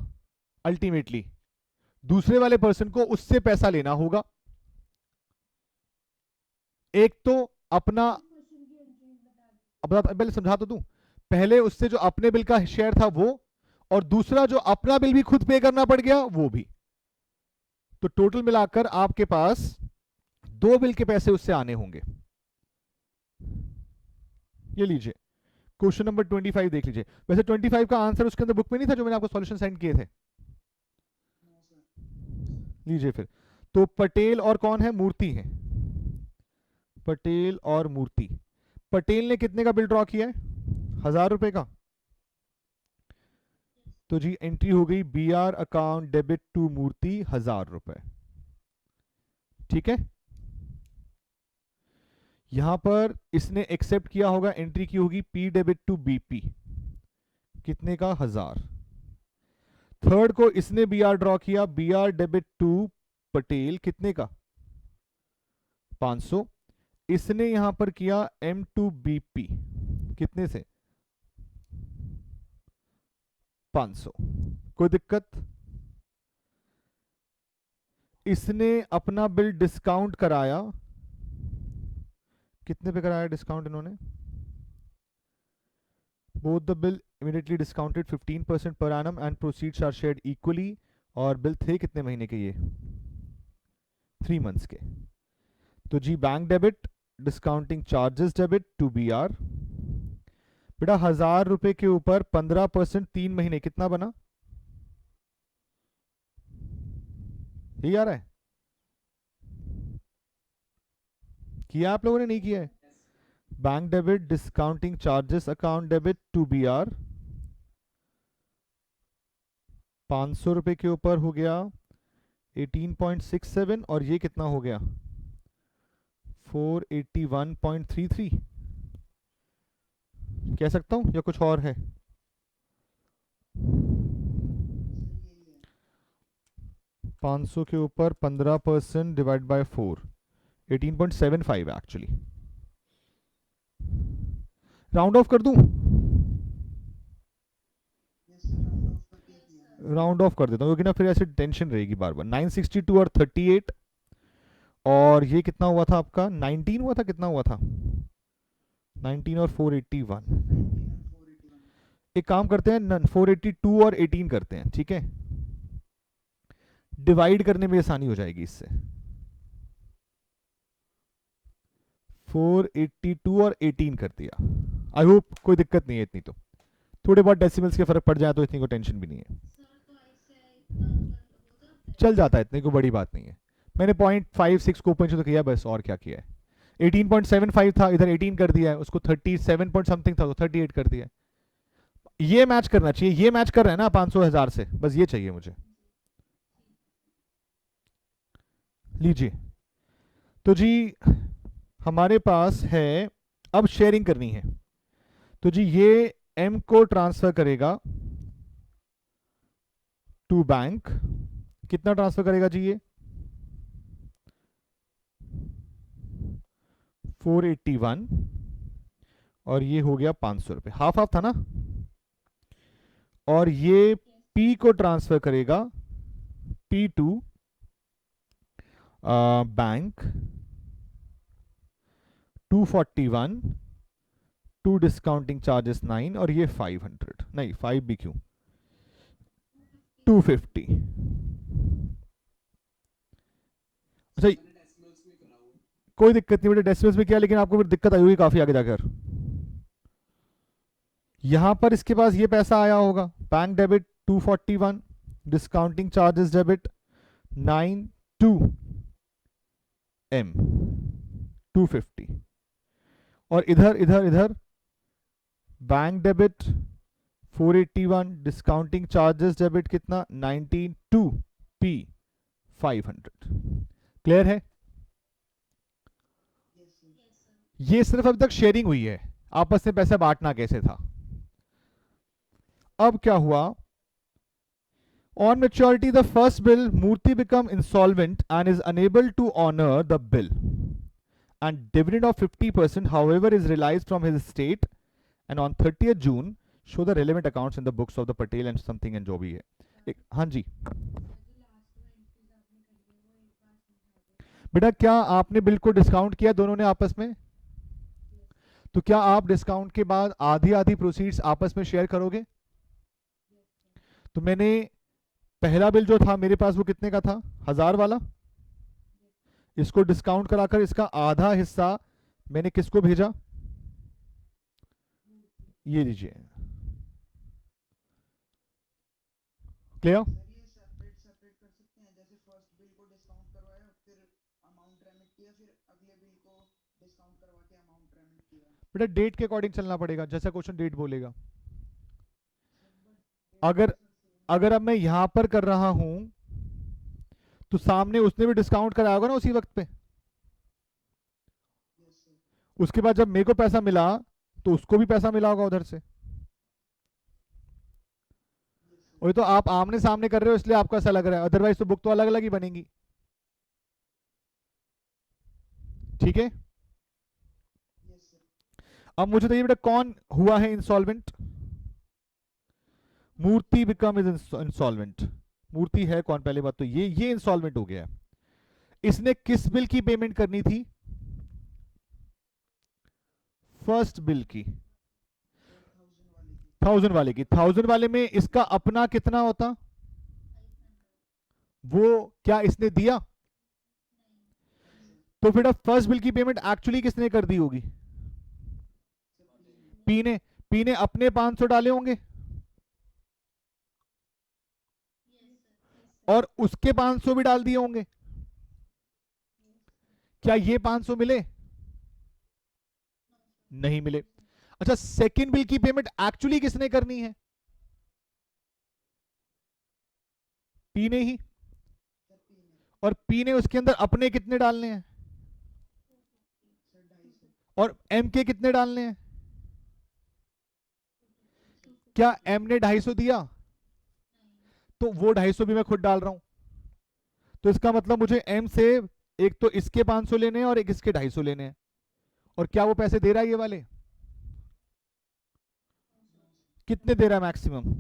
अल्टीमेटली दूसरे वाले पर्सन को उससे पैसा लेना होगा। एक तो अपना, अब पहले समझा तो दूं, पहले उससे जो अपने बिल का शेयर था वो, और दूसरा जो अपना बिल भी खुद पे करना पड़ गया वो भी। तो टोटल मिलाकर आपके पास 2 बिल के पैसे उससे आने होंगे। ये लीजिए क्वेश्चन नंबर 25 देख लीजिए। वैसे 25 का आंसर उसके अंदर बुक में नहीं था जो मैंने आपको सॉल्यूशन सेंड किए थे? No sir. लीजिए फिर। तो पटेल और कौन है? मूर्ति है। पटेल और मूर्ति। पटेल ने कितने का बिल ड्रॉ किया है? 1000 रुपए का। तो जी एंट्री हो गई B R account debit to Murthy 1000 रुपए। ठीक है, यहां पर इसने एक्सेप्ट किया होगा, एंट्री की होगी पी डेबिट टू बीपी, कितने का? 1000। थर्ड को इसने बी आर ड्रॉ किया, B R debit to Patel, कितने का? 500। इसने यहां पर किया एम टू बीपी, कितने से? 500। कोई दिक्कत? इसने अपना बिल डिस्काउंट कराया, कितने पे कराया डिस्काउंट इन्होंने? Both the bill immediately discounted 15% per annum and proceeds are shared equally. और बिल थे कितने महीने के? ये 3 मंथ्स के। तो जी bank debit, discounting charges debit to B R. बेटा 1000 रुपए के ऊपर 15% 3 महीने, कितना बना? यही आ रहा है? किया आप लोगों ने? नहीं किया है? Bank debit, discounting charges account debit to B R, 500 रुपए के ऊपर हो गया 18.67, और ये कितना हो गया? 481.33 कह सकता हूं, या कुछ और है? सर यही है। 500 के ऊपर 15% divide by 4, 18.75 actually. Round of कर दूं? यस सर, राउंड ऑफ करके ही किया है। राउंड ऑफ कर देता हूं क्योंकि ना फिर ऐसे टेंशन रहेगी बार बार। 962 और 38, और ये कितना हुआ था आपका? 19 हुआ था, कितना हुआ था? 19 और 481। 19 and 481। एक काम करते हैं, 482 और 18 करते हैं, ठीक है? डिवाइड करने में आसानी हो जाएगी इससे। 482 और 18 कर दिया। आई होप कोई दिक्कत नहीं है इतनी, तो थोड़े बहुत डेसिमल्स के फर्क पड़ जाए तो इतनी को टेंशन भी नहीं है, चल जाता है, इतनी को बड़ी बात नहीं है। मैंने 0.56 को ओपन तो किया बस, और क्या किया है। 18.75 था, इधर 18 कर दिया है, उसको 37 पॉइंट समथिंग था तो 38 कर दिया है। ये मैच करना चाहिए, ये मैच कर रहा है ना 500,000 से, बस ये चाहिए मुझे। लीजिए, तो जी हमारे पास है, अब शेयरिंग करनी है, तो जी ये एम को ट्रांसफर करेगा टू बैंक। कितना ट्रांसफर करेगा जी ये? 481, और ये हो गया 500 रुपये, हाफ हाफ था ना। और ये पी को ट्रांसफर करेगा P2 bank 241, to discounting charges 9, और ये 500, नहीं 5 भी क्यों, 250। अच्छा, कोई दिक्कत नहीं बेटा, डेसिमल्स में किया, लेकिन आपको फिर दिक्कत आई होगी काफी आगे जाकर। यहां पर इसके पास ये पैसा आया होगा, bank debit 241, discounting charges debit 92 M 250, और इधर इधर इधर bank debit 481, discounting charges debit कितना 92 P 500। क्लियर है? ये सिर्फ अभी तक शेयरिंग हुई है, आपस में पैसा बांटना कैसे था। अब क्या हुआ, on maturity the first bill Murthy become insolvent and is unable to honour the bill, and dividend of 50% however is realized from his estate, and on 30th June show the relevant accounts in the books of the Patel and something and जो भी है। हाँ जी बेटा, क्या आपने बिल को डिस्काउंट किया दोनों ने आपस में? तो क्या आप डिस्काउंट के बाद आधी आधी प्रोसीड्स आपस में शेयर करोगे? तो मैंने पहला बिल जो था मेरे पास वो कितने का था, 1000 वाला, इसको डिस्काउंट कराकर इसका आधा हिस्सा मैंने किसको भेजा, ये लीजिए। क्लियर? सर ये सेपरेट सेपरेट कर सकते हैं, जैसे फर्स्ट बिल को डिस्काउंट करवाया, फिर अमाउंट रेमिट किया, फिर अगले बिल को डिस्काउंट करवा के अमाउंट रेमिट किया। बेटा डेट के अकॉर्डिंग चलना पड़ेगा, जैसा क्वेश्चन डेट बोलेगा। अगर अगर अब मैं यहां पर कर रहा हूं तो सामने उसने भी डिस्काउंट कराया होगा ना उसी वक्त पे, उसके बाद जब मेरे को पैसा मिला तो उसको भी पैसा मिला होगा उधर से। और ये तो आप आमने सामने कर रहे हो इसलिए आपको ऐसा लग रहा है, अदरवाइज तो बुक तो अलग अलग ही बनेंगी। ठीक है, अब मुझे बताइए बेटा कौन हुआ है insolvent? Murthy become is insolvent. Murthy है कौन? पहले बात तो ये इंसॉल्वेंट हो गया। इसने किस बिल की पेमेंट करनी थी? फर्स्ट बिल की, 1000 वाले की। 1000 वाले में इसका अपना कितना होता, वो क्या इसने दिया? तो फिर फर्स्ट बिल की पेमेंट एक्चुअली किसने कर दी होगी? पी ने अपने 500 डाले होंगे और उसके 500 भी डाल दिए होंगे। क्या ये 500 मिले? नहीं मिले। अच्छा, सेकंड बिल की पेमेंट एक्चुअली किसने करनी है? पी ने ही, और पी ने उसके अंदर अपने कितने डालने हैं और एम के कितने डालने हैं? क्या एम ने 250 दिया? तो वो 250 भी मैं खुद डाल रहा हूं, तो इसका मतलब मुझे एम से एक तो इसके 500 लेने हैं और एक इसके 250 लेने हैं। और क्या वो पैसे दे रहा है ये वाले? कितने दे रहा है मैक्सिमम?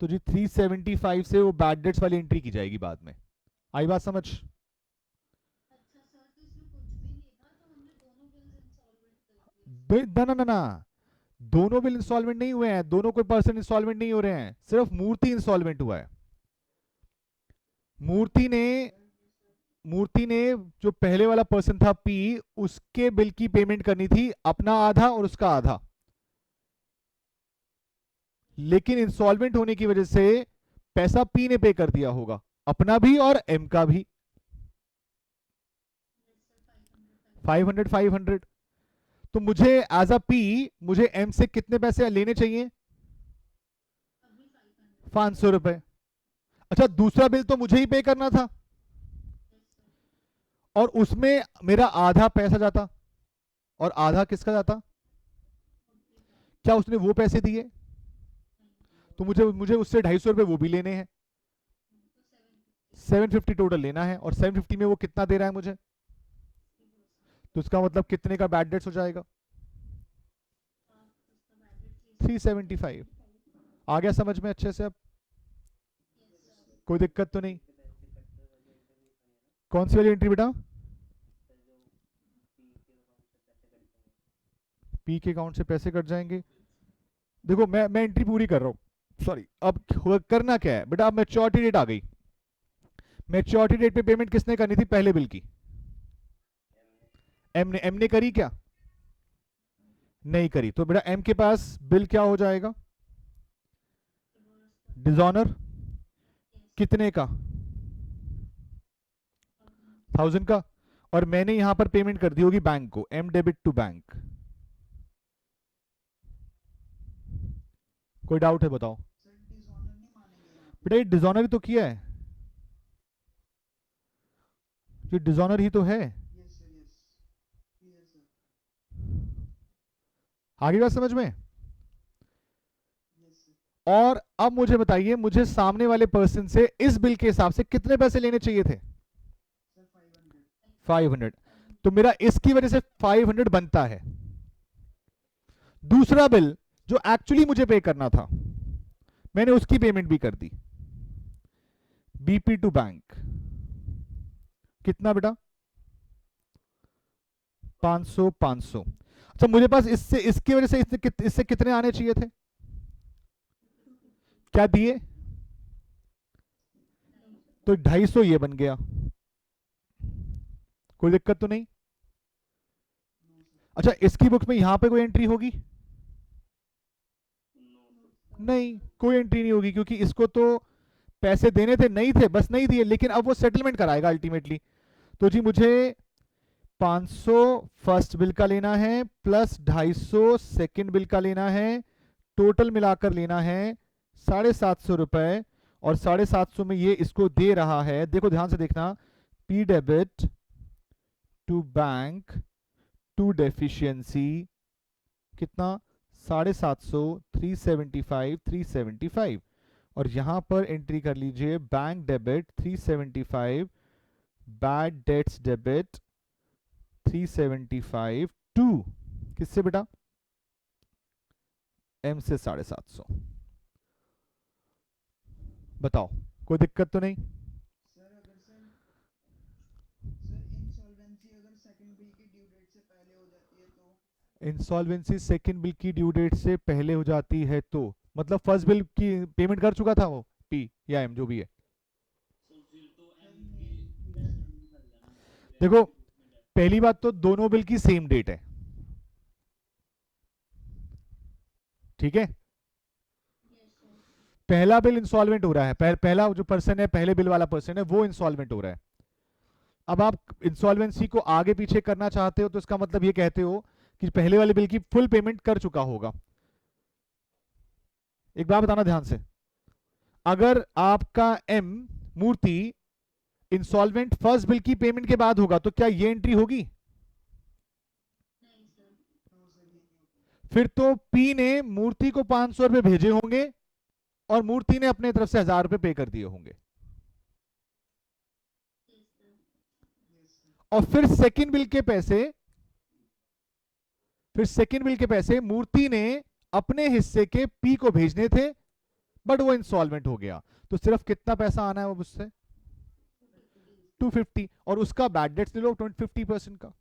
तो जी 375 से वो बैड डेट्स वाली एंट्री की जाएगी बाद में। आई बात समझ? ना ना ना, दोनों बिल इंस्टॉलमेंट नहीं हुए हैं, दोनों कोई पर्सन इंस्टॉलमेंट नहीं हो रहे हैं, सिर्फ मूर्ति इंस्टॉलमेंट हुआ है। मूर्ति ने जो पहले वाला पर्सन था पी, उसके बिल की पेमेंट करनी थी, अपना आधा और उसका आधा। लेकिन इंस्टॉलमेंट होने की वजह से पैसा पी ने पे कर दिया होगा, अपना भी और एम का भी। 500 500, तो मुझे एज अ पी मुझे एम से कितने पैसे लेने चाहिए? 500 रुपए। अच्छा, दूसरा बिल तो मुझे ही पे करना था और उसमें मेरा आधा पैसा जाता और आधा किसका जाता? क्या उसने वो पैसे दिए? तो मुझे मुझे उससे 250 रुपए वो भी लेने हैं, 750 टोटल लेना है, और 750 में वो कितना दे रहा है मुझे? तो इसका मतलब कितने का बैड डेट्स हो जाएगा? 375। आ गया समझ में अच्छे से? अब कोई दिक्कत तो नहीं? कौन सी वाली एंट्री बेटा? पी के अकाउंट से पैसे कट जाएंगे। देखो मैं एंट्री पूरी कर रहा हूं, सॉरी। अब करना क्या है बेटा? अब मैच्योरिटी डेट आ गई। मैच्योरिटी डेट पे पेमेंट किसने करनी थी पहले बिल की? एम ने करी क्या? नहीं करी। तो बेटा एम के पास बिल क्या हो जाएगा? डिसऑनर कितने का? 1000 का। और मैंने यहां पर पेमेंट कर दी होगी बैंक को, एम डेबिट टू बैंक। कोई डाउट है बताओ? सर डिसऑनर नहीं मानेंगे यहाँ पे। बेटा ये डिसऑनर ही तो किया है, ये डिसऑनर ही तो है। Yes sir, yes clear sir. आगे बात समझ में? Yes sir. और अब मुझे बताइए, मुझे सामने वाले पर्सन से इस बिल के हिसाब से कितने पैसे लेने चाहिए थे? सर 500। 500। तो मेरा इसकी वजह से 500 बनता है। दूसरा बिल जो एक्चुअली मुझे पे करना था, मैंने उसकी पेमेंट भी कर दी, बीपी टू बैंक। कितना बेटा? 500 500। अच्छा, मुझे पास इससे इसकी वजह से इससे कितने आने चाहिए थे? क्या दिए? तो 250 ये बन गया। कोई दिक्कत तो नहीं? अच्छा, इसकी बुक में यहां पे कोई एंट्री होगी? नहीं, कोई एंट्री नहीं होगी, क्योंकि इसको तो पैसे देने थे, नहीं थे, बस नहीं दिए, लेकिन अब वो सेटलमेंट कराएगा अल्टीमेटली। तो जी मुझे 500 फर्स्ट बिल का लेना है प्लस 250 सेकंड बिल का लेना है, टोटल मिलाकर लेना है 750 रुपए। और 750 में ये इसको दे रहा है, देखो ध्यान से देखना, P debit to bank to deficiency कितना? 750, 375 375। और यहां पर एंट्री कर लीजिए bank debit 375, bad debts debit 375 to किससे बेटा? एम से 750। बताओ कोई दिक्कत तो नहीं? सर अगर सर इंसॉल्वेंसी अगर सेकंड बिल की ड्यू डेट से पहले हो जाती है तो? इंसॉल्वेंसी सेकंड बिल की ड्यू डेट से पहले हो जाती है तो मतलब फर्स्ट बिल की पेमेंट कर चुका था वो पी या एम जो भी है। सो फिर तो एम की डेस्क निकल जाना, फिर देखो एम की बुक में डेस्क। पहली बात तो दोनों बिल की सेम डेट है, ठीक है? पहला बिल इंसॉल्वेंट हो रहा है, पहला जो पर्सन है, पहले बिल वाला पर्सन है, वो इंसॉल्वेंट हो रहा है। अब आप इंसॉल्वेंसी को आगे पीछे करना चाहते हो तो इसका मतलब ये कहते हो कि पहले वाले बिल की फुल पेमेंट कर चुका होगा। एक बात बताना ध्यान से, अगर आपका एम मूर्ति इंसॉल्वेंट फर्स्ट बिल की पेमेंट के बाद होगा तो क्या ये एंट्री होगी? फिर तो पी ने मूर्ति को 500 रुपए भेजे होंगे और मूर्ति ने अपने तरफ से 1000 रुपए पे कर दिए होंगे, और फिर सेकंड बिल के पैसे मूर्ति ने अपने हिस्से के पी को भेजने थे, बट वो इंसॉल्वेंट हो गया। तो सिर्फ कितना पैसा आना है वो उससे? 250, और उसका बैड डेट्स ले लो 50% का।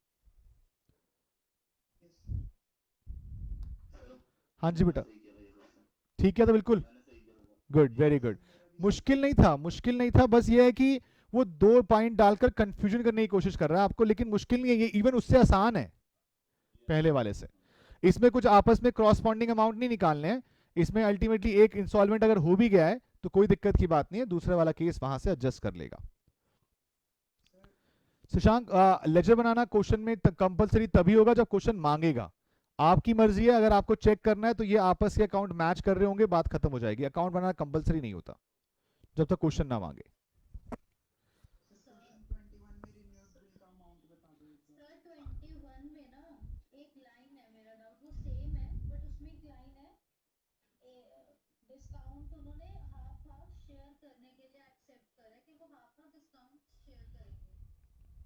हाँ जी बेटा, ठीक है, तो बिल्कुल गुड, वेरी गुड। मुश्किल नहीं था, बस ये है कि वो 2 पॉइंट डालकर कंफ्यूजन करने की कोशिश कर रहा है आपको, लेकिन मुश्किल नहीं है, ये इवन उससे आसान है पहले वाले से। इसमें कुछ आपस में क्रॉसपॉन्डिंग अमाउंट नहीं निकालने हैं, इसमें अल्टीमेटली एक इंस्टॉलमेंट अगर हो भी गया है तो कोई दिक्कत की बात नहीं है, दूसरे वाला केस वहां से एडजस्ट कर लेगा। शशांक, लेजर बनाना क्वेश्चन में कंपलसरी तभी होगा जब क्वेश्चन मांगेगा। आपकी मर्जी है, अगर आपको चेक करना है तो ये आपस के अकाउंट मैच कर रहे होंगे, बात खत्म हो जाएगी। अकाउंट बनाना कंपलसरी नहीं होता जब तक क्वेश्चन ना मांगे। सर क्वेश्चन 21 में रिन्यूअल बिल का अमाउंट बता दो एक बार। सर 21 में ना एक लाइन है, मेरा डाउट वो सेम है बट उसमें एक लाइन है डिस्काउंट उन्होंने हाफ हाफ शेयर करने के लिए एक्सेप्ट करा है कि वो हाफ हाफ डिस्काउंट शेयर करेंगे।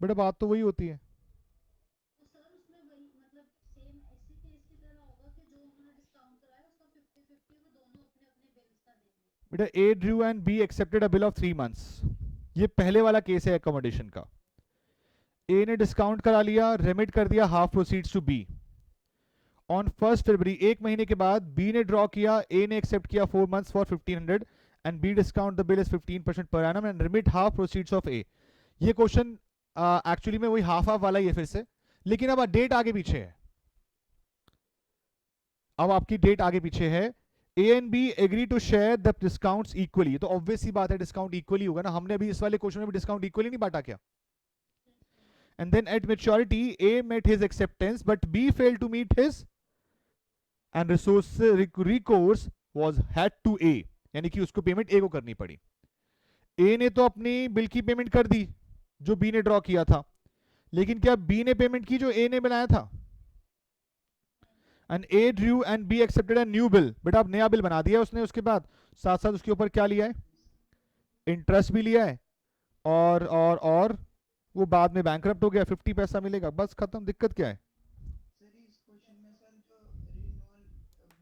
बेटा बात तो वही होती है। तो सर उसमें वही मतलब सेम ऐसी केस की तरह होगा कि जो उन्होंने डिस्काउंट कराया उसका 50-50 वो दोनों अपने अपने बिल्स का देंगे। बेटा A drew and B accepted a bill of 3 months, ये पहले वाला केस है अकोमोडेशन का। ए ने डिस्काउंट करा लिया, रेमिट कर दिया half proceeds to B. On 1 February, एक महीने के बाद बी ने ड्रॉ किया, ए ने एक्सेप्ट किया 4 months for 1500 and B discount the bill is 15% per annum and remit half proceeds of A. ये क्वेश्चन एक्चुअली में वही हाफ हाफ वाला ही है फिर से, लेकिन अब डेट आगे पीछे है। अब आपकी डेट आगे पीछे है। A and B agree to share the discounts equally, तो ऑब्वियस ही बात है डिस्काउंट इक्वली होगा ना। हमने अभी इस वाले क्वेश्चन में भी डिस्काउंट इक्वली नहीं बांटा क्या? And then at maturity A met his acceptance but B failed to meet his and resource recourse was had to A, यानी कि उसको पेमेंट ए को करनी पड़ी। ए ने तो अपनी बिल की पेमेंट कर दी जो बी ने ड्रॉ किया था, लेकिन क्या बी ने पेमेंट की जो ए ने बनाया था? And A drew and B accepted a new bill. बेटा अब नया बिल बना दिया उसने, उसके बाद साथ साथ उसके ऊपर क्या लिया है? इंटरेस्ट भी लिया है, और वो बाद में बैंकरप्ट हो गया, 50 पैसा मिलेगा, बस खत्म। दिक्कत क्या है? सर इस क्वेश्चन में सर जो रिन्यूअल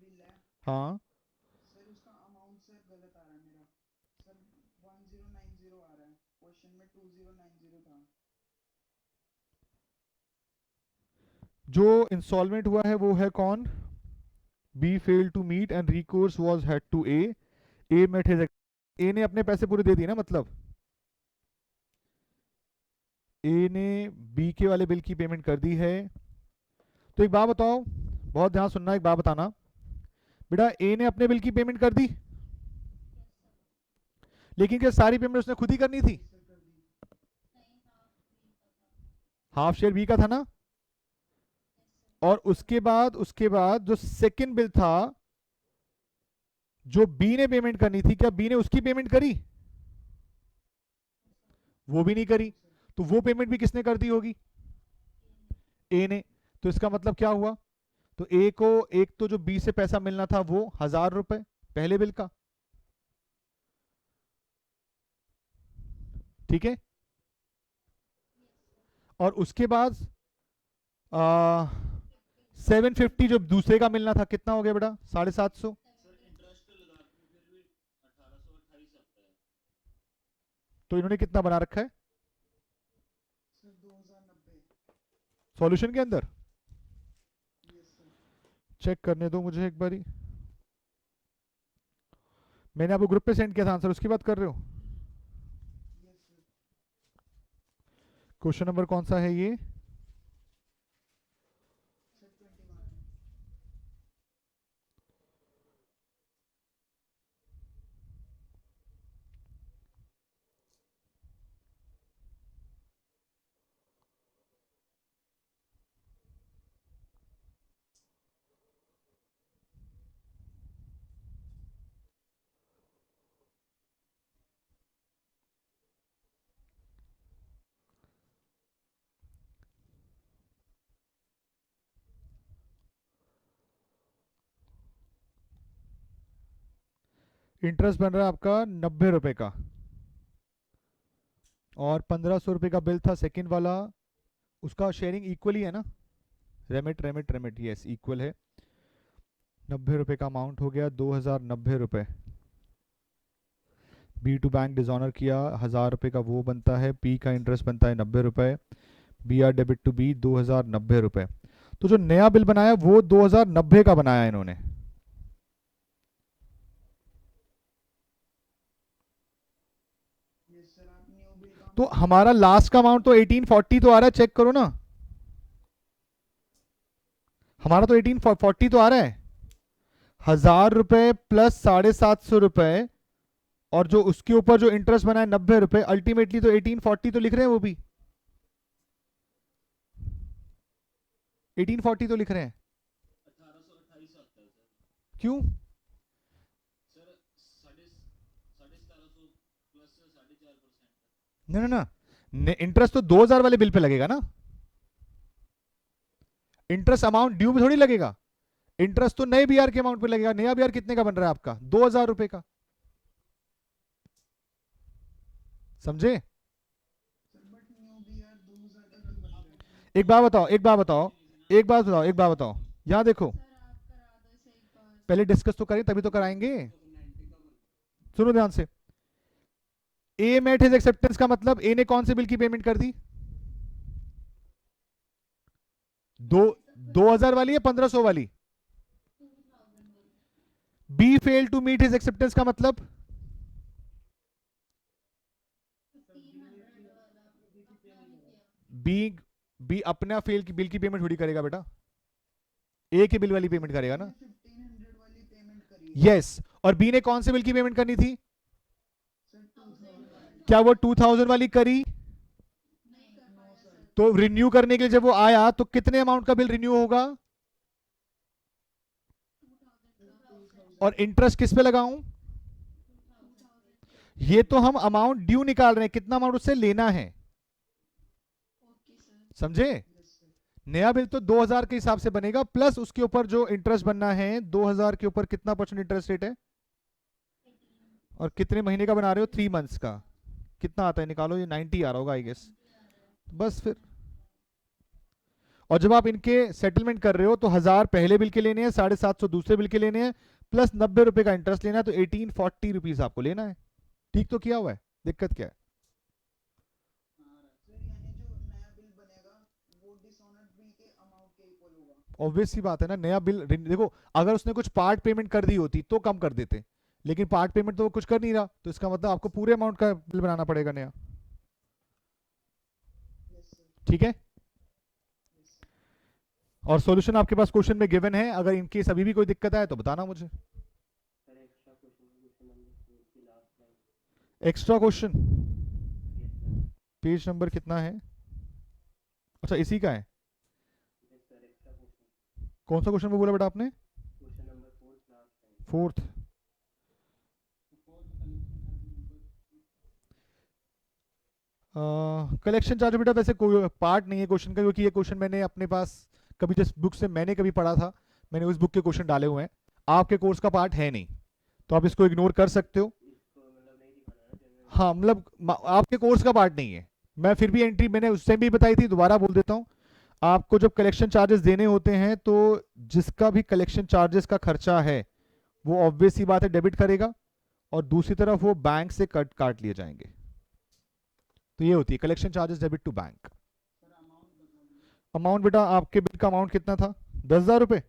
बिल है हाँ सर उसका अमाउंट सर गलत आ रहा है मेरा। सर 1090 आ रहा है, क्वेश्चन में 2090 था। जो इंस्टॉलमेंट हुआ है वो है कौन? B fail to meet and recourse was had to A, A met his, A ने अपने पैसे पूरे दे दिए ना, मतलब ए ने बी के वाले बिल की पेमेंट कर दी है। तो एक बात बताओ, बहुत ध्यान सुनना, एक बात बताना बेटा, ए ने अपने बिल की पेमेंट कर दी, लेकिन क्या सारी पेमेंट उसने खुद ही करनी थी? सर कर दी। नहीं हाफ शेयर बी का था ना। और उसके बाद जो सेकंड बिल था जो बी ने पेमेंट करनी थी, क्या बी ने उसकी पेमेंट करी? वो भी नहीं करी, तो वो पेमेंट भी किसने कर दी होगी? ए ने। तो इसका मतलब क्या हुआ? तो ए को एक तो जो बी से पैसा मिलना था वो 1000 रुपए पहले बिल का, ठीक है, और उसके बाद 750 जो दूसरे का मिलना था, कितना हो गया बेटा? 750। सर इंटरेस्ट लगा के फिर भी 1828 आता है। तो इन्होंने कितना बना रखा है सर 2090। सॉल्यूशन के अंदर? Yes sir. चेक करने दो मुझे एक बारी, मैंने आपको ग्रुप पे सेंड किया था आंसर, उसकी बात कर रहे हो? Yes sir. क्वेश्चन नंबर कौन सा है ये? सर 21। इंटरेस्ट बन रहा है आपका 90 रुपए का, और 1500 रुपए का बिल था सेकंड वाला, उसका शेयरिंग इक्वली है ना, remit remit remit, yes equal है। 90 रुपए का अमाउंट हो गया 2090 रुपए। बी टू बैंक डिजॉनर किया, 1000 रुपए का वो बनता है, पी का इंटरेस्ट बनता है 90 रुपए, B R debit to B 2090 रुपए। तो जो नया बिल बनाया वो 2090 का बनाया इन्होंने। यस सर आप न्यू बिल का तो हमारा लास्ट का अमाउंट तो 1840 तो आ रहा है, चेक करो ना, हमारा तो 1840 तो आ रहा है। 1000 रुपए प्लस 750 रुपए, और जो उसके ऊपर जो इंटरेस्ट बना है 90 रुपए, अल्टीमेटली तो 1840 तो लिख रहे हैं वो भी। 1840 तो लिख रहे हैं, 1828 आता है सर। क्यों? Sir 1750 plus 4.5%। ना ना ना, इंटरेस्ट तो 2000 वाले बिल पे लगेगा ना, इंटरेस्ट अमाउंट ड्यू में थोड़ी लगेगा, इंटरेस्ट तो नए बीआर के अमाउंट पे लगेगा। नया बीआर कितने का बन रहा है आपका? 2000 रुपए का, समझे? सर बट न्यू बीआर 2000 का क्यों बन रहा है? एक बात बताओ, एक बात बताओ, एक बात बताओ, एक बात बताओ, यहां देखो, सर आप करा दो इसे एक बार। पहले डिस्कस तो करें तभी तो कराएंगे। सुनो ध्यान से, ए मेट हिज एक्सेप्टेंस का मतलब ए ने कौन से बिल की पेमेंट कर दी? दो 2000 वाली या 1500 वाली? 2000 वाली। B fail to meet his acceptance का मतलब 1500 वाला अपना भी किया। बी बी अपना फेल की बिल की पेमेंट थोड़ी करेगा बेटा, ए के बिल वाली पेमेंट करेगा ना। 1500 वाली पेमेंट करी है यस, और बी ने कौन से बिल की पेमेंट करनी थी? सर 2000 क्या वो 2000 वाली करी? नहीं कर नो पाया सर सर। तो रिन्यू करने के लिए जब वो आया तो कितने अमाउंट का बिल रिन्यू होगा? 2000 का। 2000 और इंटरेस्ट किस पे लगाऊं? 2000। ये तो हम अमाउंट ड्यू निकाल रहे हैं, कितना अमाउंट उससे लेना है, ओके सर। समझे? यस सर नया बिल तो 2000 के हिसाब से बनेगा, प्लस उसके ऊपर जो इंटरेस्ट बनना है 2000 के ऊपर कितना परसेंट इंटरेस्ट रेट है, 18। और कितने महीने का बना रहे हो? 3 मंथ्स का, कितना आता है निकालो, ये 90 आ रहा होगा आई गेस। बस फिर, और जब आप इनके सेटलमेंट कर रहे हो तो 1000 पहले बिल के लेने हैं, 750 दूसरे बिल के लेने हैं, प्लस 90 रुपए का इंटरेस्ट लेना है, तो 1840 रुपीज आपको लेना है। ठीक तो किया हुआ है, दिक्कत क्या है? सर यानी जो नया बिल बनेगा वो डिसऑनर्ड बिल के अमाउंट के इक्वल होगा। ऑब्वियस सी बात है ना, नया बिल देखो, अगर उसने कुछ पार्ट पेमेंट कर दी होती तो कम कर देते, लेकिन पार्ट पेमेंट तो वो कुछ कर नहीं रहा, तो इसका मतलब आपको पूरे अमाउंट का बिल बनाना पड़ेगा नया। यस सर ठीक है, यस सर और सॉल्यूशन आपके पास क्वेश्चन में गिवन है, अगर इनकेस अभी भी कोई दिक्कत आए तो बताना मुझे। एक्स्ट्रा क्वेश्चन पेज नंबर कितना है? अच्छा इसी का है, कौन सा क्वेश्चन में बोला बेटा आपने? 4th। कलेक्शन चार्ज बेटा वैसे कोई पार्ट नहीं है क्वेश्चन का, क्योंकि ये क्वेश्चन मैंने अपने पास कभी जिस बुक से मैंने कभी पढ़ा था, मैंने उस बुक के क्वेश्चन डाले हुए हैं, आपके कोर्स का पार्ट है नहीं, तो आप इसको इग्नोर कर सकते हो। हाँ मतलब आपके कोर्स का पार्ट नहीं है। मैं फिर भी एंट्री मैंने उस टाइम भी बताई थी, दोबारा बोल देता हूँ, आपको जब कलेक्शन चार्जेस देने होते हैं तो जिसका भी कलेक्शन चार्जेस का खर्चा है वो ऑब्वियस सी बात है डेबिट करेगा, और दूसरी तरफ वो बैंक से काट लिए जाएंगे। तो ये होती है collection charges debit to bank. Amount बेटा आपके बिल का अमाउंट कितना था? 10,000 रुपए,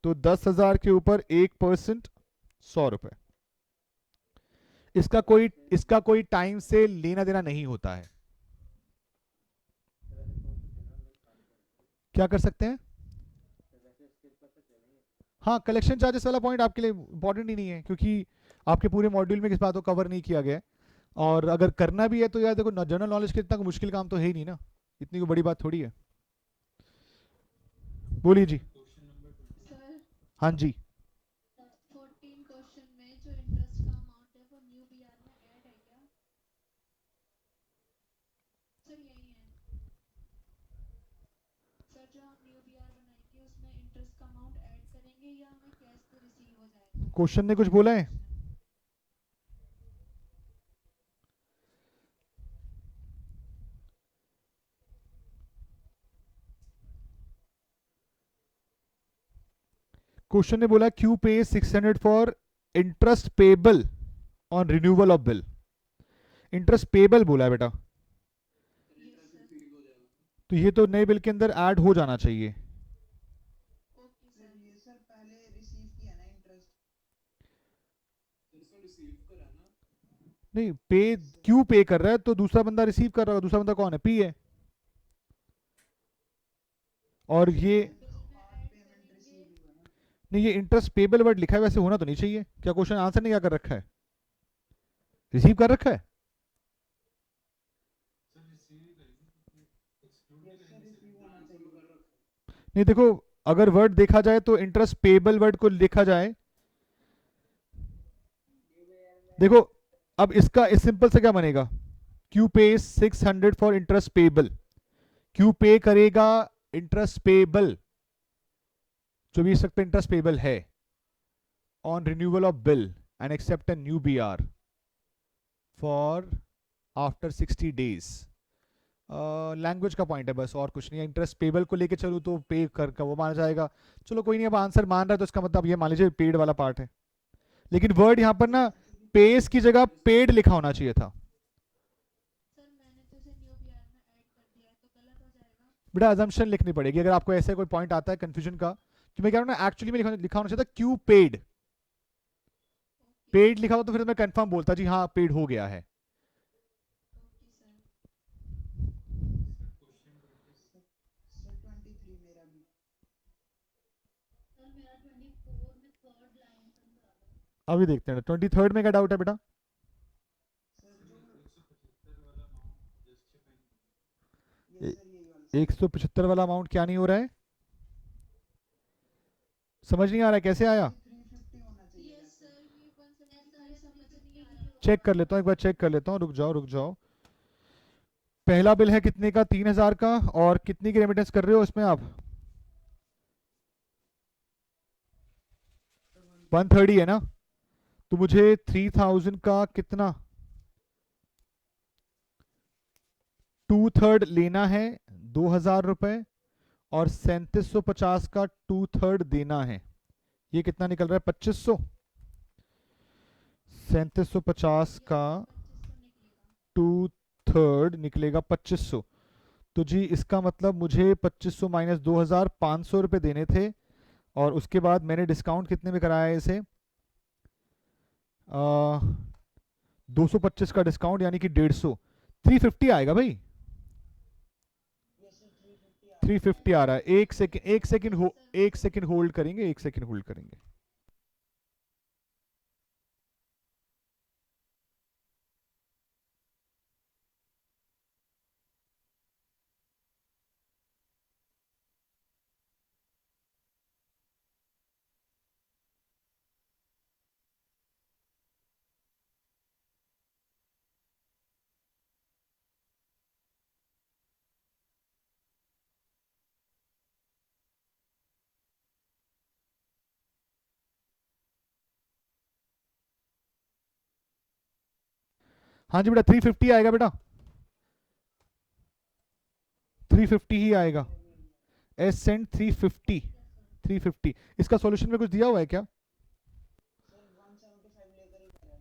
तो 10,000 के ऊपर 1% 100 रुपए। इसका कोई टाइम से लेना देना नहीं होता है। क्या कर सकते हैं? हाँ, कलेक्शन चार्जेस वाला पॉइंट आपके लिए इंपॉर्टेंट ही नहीं है, क्योंकि आपके पूरे मॉड्यूल में किस बात को कवर नहीं किया गया है, और अगर करना भी है तो यार देखो, जनरल नॉलेज के इतना कोई मुश्किल काम तो है ही नहीं ना, इतनी कोई बड़ी बात थोड़ी है। बोलिए जी। सर हाँ जी, 14 क्वेश्चन में जो इंटरेस्ट का अमाउंट है वो न्यू बीआर में ऐड है क्या? सर यही है सर, जो हम न्यू बीआर बनाएंगे उसमें इंटरेस्ट का अमाउंट ऐड करेंगे या हमें कैश पे रिसीव हो जाएगा? क्वेश्चन ने कुछ बोला है? क्वेश्चन ने बोला क्यू पे 600 for interest payable on renewal of bill. Interest payable बोला है बेटा, यस सर। तो ये तो नए बिल के अंदर ऐड हो जाना चाहिए। Okay sir sir. ये सर पहले रिसीव किया ना इंटरेस्ट नहीं, पे क्यू पे कर रहा है तो दूसरा बंदा रिसीव कर रहा है, दूसरा बंदा कौन है? पी है। और ये तो पार्ट पेमेंट रिसीव हुआ ना नहीं, ये इंटरेस्ट पेबल वर्ड लिखा है, वैसे होना तो नहीं चाहिए। क्या क्वेश्चन आंसर नहीं क्या कर रखा है? रिसीव कर रखा है? यस सर रिसीव होना चाहिए नहीं देखो, अगर वर्ड देखा जाए तो इंटरेस्ट पेबल वर्ड को देखा जाए, देखो अब इसका इस सिंपल से क्या बनेगा, क्यू पे 600 फॉर इंटरेस्ट पेबल, क्यू पे करेगा इंटरेस्ट पेबल, जो भी इस वक्त पे इंटरेस्ट पेबल है, on renewal of bill and accept a new B R for after 60 days. Language का पॉइंट है बस, और कुछ नहीं है। इंटरेस्ट पेबल को लेके चलूँ तो पे कर का वो माना जाएगा, चलो कोई नहीं, अब आंसर मान रहा है तो इसका मतलब ये मान लीजिए पेड वाला पार्ट है, लेकिन वर्ड यहाँ पर ना पेस की जगह पेड लिखा होना चाहिए था। सर मैंने तो इसे न्यू बीआर में ऐड कर दिया है, तो गलत हो जाएगा। बेटा अजम्पशन लिखनी पड़ेगी अगर आपको ऐसे कोई पॉइंट आता है कंफ्यूजन का, कि मैं कह रहा हूँ ना एक्चुअली में लिखा होना चाहिए था क्यू पेड, पेड लिखा हो तो फिर मैं कंफर्म बोलता जी हाँ पेड हो गया है। सर 23 मेरा भी। सर मेरा 24 में थर्ड लाइन से करा दो। अभी देखते हैं 23rd में क्या डाउट है बेटा। सर जो ए- यस सर यही वाला सर। 175 वाला अमाउंट क्या नहीं हो रहा है, समझ नहीं आ रहा है कैसे आया। 350 होना चाहिए यस सर। सर ये 175 समझ नहीं आ रहा। चेक कर लेता हूँ, एक बार चेक कर लेता हूँ, रुक जाओ रुक जाओ। पहला बिल है कितने का, 3000 का, और कितनी की रेमिटेंस कर रहे हो इसमें आप, 130 है ना, तो मुझे 3000 का कितना 2/3 लेना है, 2000 रुपए, और 3750 का 2/3 देना है, ये कितना निकल रहा है 2500। 3750 का 2/3 निकलेगा 2500, तो जी इसका मतलब मुझे 2500 माइनस 2000 500 रुपये देने थे, और उसके बाद मैंने डिस्काउंट कितने में कराया है इसे, 225 का डिस्काउंट यानी कि 150, 350 आएगा भाई, यस सर 350 350 आ रहा है। एक सेकंड एक सेकंड होल्ड करेंगे, एक सेकंड होल्ड करेंगे। हाँ जी बेटा 350 आएगा बेटा, 350 ही आएगा, एस सेंट 350, 350। इसका सॉल्यूशन में कुछ दिया हुआ है क्या, सर 175 लेकर ही करा है।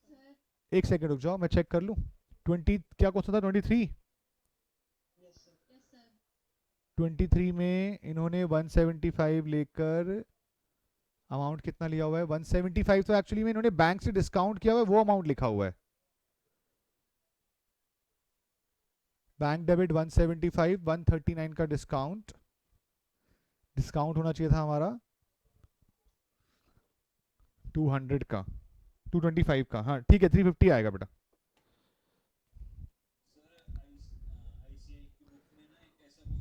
सर एक सेकंड रुक जाओ मैं चेक कर लूं। 20 क्या क्वेश्चन था, 23, यस सर। यस सर 23 में इन्होंने 175 लेकर अमाउंट कितना लिया हुआ है 175, तो एक्चुअली में इन्होंने बैंक से डिस्काउंट किया हुआ है वो अमाउंट लिखा हुआ है, बैंक डेबिट 175, 139 का डिस्काउंट, डिस्काउंट होना चाहिए था हमारा 200 का, 225 का, हाँ ठीक है 350 आएगा बेटा। सर आईसीआई की बुक में ना एक ऐसा क्वेश्चन है,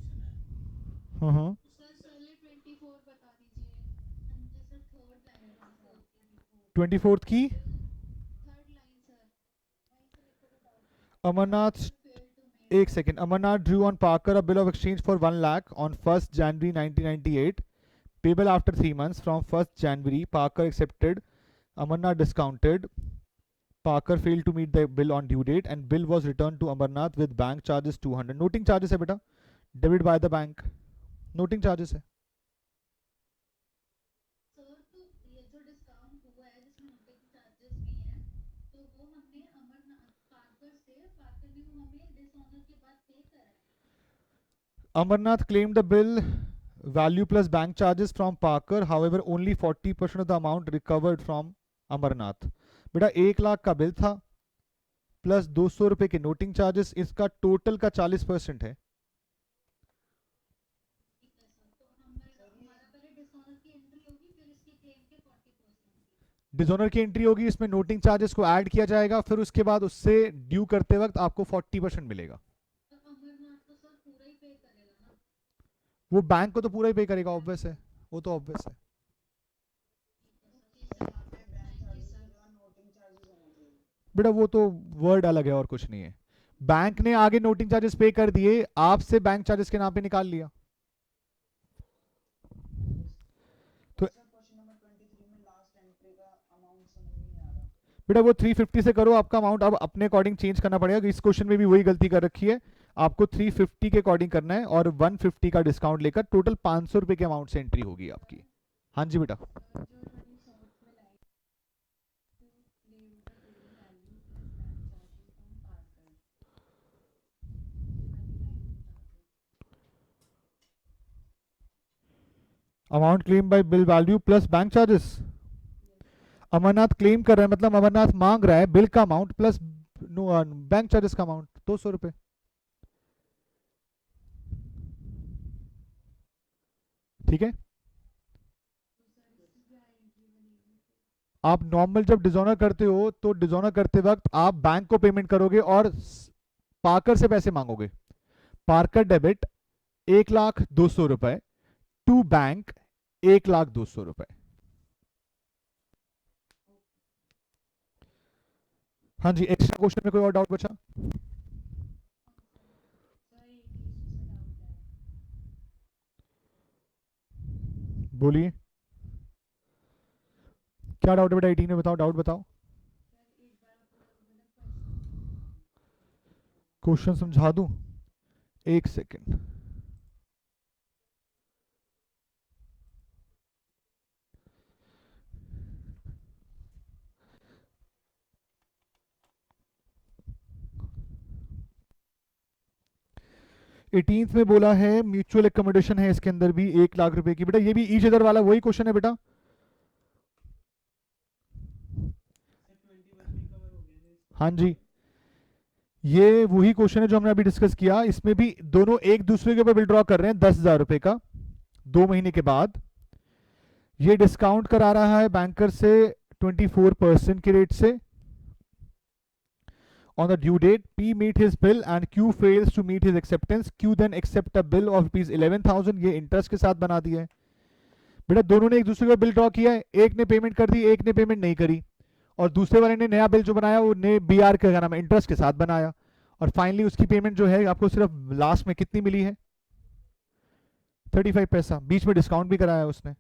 हाँ हाँ सर पहले 24 बता दीजिए। हाँ जी sir third line sir 24th की थर्ड लाइन सर वहीं से मेरे को भी doubt Amarnath, fail to make एक second, Amarnath drew on Parker a bill of exchange for 1 lakh on 1st January 1998, payable after 3 months from 1st January, Parker accepted, Amarnath discounted, Parker failed to meet the bill on due date and bill was returned to Amarnath with bank charges 200, noting charges है बेटा, debit by the bank, noting charges है। सर तो ये जो डिस्काउंट हुआ है जिसमें नोटिंग चार्जेस भी हैं तो वो हमने अमरनाथ पार्कर से पार्कर ने वो हमें डिसऑनर के बाद पे करा है। Amarnath claimed the bill value plus bank charges from Parker, however only 40% of the amount recovered from Amarnath। बेटा 1 लाख का बिल था प्लस 200 रुपए के नोटिंग चार्जेस, इसका टोटल का 40% है। ठीक है सर तो हमारा पहले डिसऑनर की एंट्री होगी फिर इसकी क्लेम के 40%। डिसऑनर की एंट्री होगी, इसमें नोटिंग चार्जेस को ऐड किया जाएगा, फिर उसके बाद उससे ड्यू करते वक्त आपको 40% मिलेगा। तो अमरनाथ तो सर पूरा ही पे करेगा ना। वो बैंक को तो पूरा ही पे करेगा, ऑब्वियस है, वो तो ऑब्वियस है। यहाँ पे बैंक चार्जेस की जगह नोटिंग चार्जेस होना चाहिए। बेटा वो तो वर्ड अलग है और कुछ नहीं है। बैंक ने आगे नोटिंग चार्जेस पे कर दिए, आपसे बैंक चार्जेस के नाम पे निकाल लिया। तो सर क्वेश्चन नंबर 23 में लास्ट एंट्री का अमाउंट समझ में नहीं आ रहा। बेटा वो 350 से करो, आपका अमाउंट अब अपने अकॉर्डिंग चेंज करना पड़ेगा। इस क्वेश्चन में भी वही गलती कर रखी है, आपको 350 के अकॉर्डिंग करना है और 150 का डिस्काउंट लेकर टोटल 500 रुपए के अमाउंट से एंट्री होगी आपकी। हाँ जी बेटा। Amount claim by bill value plus bank charges. Amarnath क्लेम कर रहा है, मतलब अमरनाथ मांग रहा है बिल का अमाउंट प्लस बैंक चार्जेस का अमाउंट 200 रुपए। ठीक है, आप नॉर्मल जब डिजोनर करते हो तो डिजोनर करते वक्त आप बैंक को पेमेंट करोगे और पार्कर से पैसे मांगोगे। पार्कर डेबिट 1,02,00,000 रुपए टू बैंक 1,02,00,000 रुपए। हाँ जी, एक्स्ट्रा क्वेश्चन में कोई और डाउट बचा? बोलिए, क्या डाउट है बेटा 18 में, बताओ डाउट बताओ। क्वेश्चन समझा दूं, एक सेकेंड। एटीन्थ में बोला है म्यूचुअल एकोमोडेशन है, इसके अंदर भी 1,00,000 रुपए की। बेटा ये भी ईच अदर वाला वही क्वेश्चन है बेटा। हाँ जी, ये वही क्वेश्चन है जो हमने अभी डिस्कस किया। इसमें भी दोनों एक दूसरे के ऊपर बिल ड्रॉ कर रहे हैं 10,000 रुपए का 2 महीने के बाद। ये डिस्काउंट करा रहा है बैंकर से 24% के रेट से on the due date. P meet his bill and Q fails to meet his acceptance. Q then accept a bill of rupees 11,000. ये इंटरेस्ट के साथ बना दिया है बेटा। दोनों ने एक दूसरे को बिल ड्रॉ किया है, एक ने पेमेंट कर दी, एक ने पेमेंट नहीं करी, और दूसरे वाले ने नया बिल जो बनाया वो ने BR का नाम है इंटरेस्ट के साथ बनाया, और फाइनली उसकी पेमेंट जो है आपको सिर्फ लास्ट में कितनी मिली है 35 पैसा। बीच में डिस्काउंट भी कराया उसने।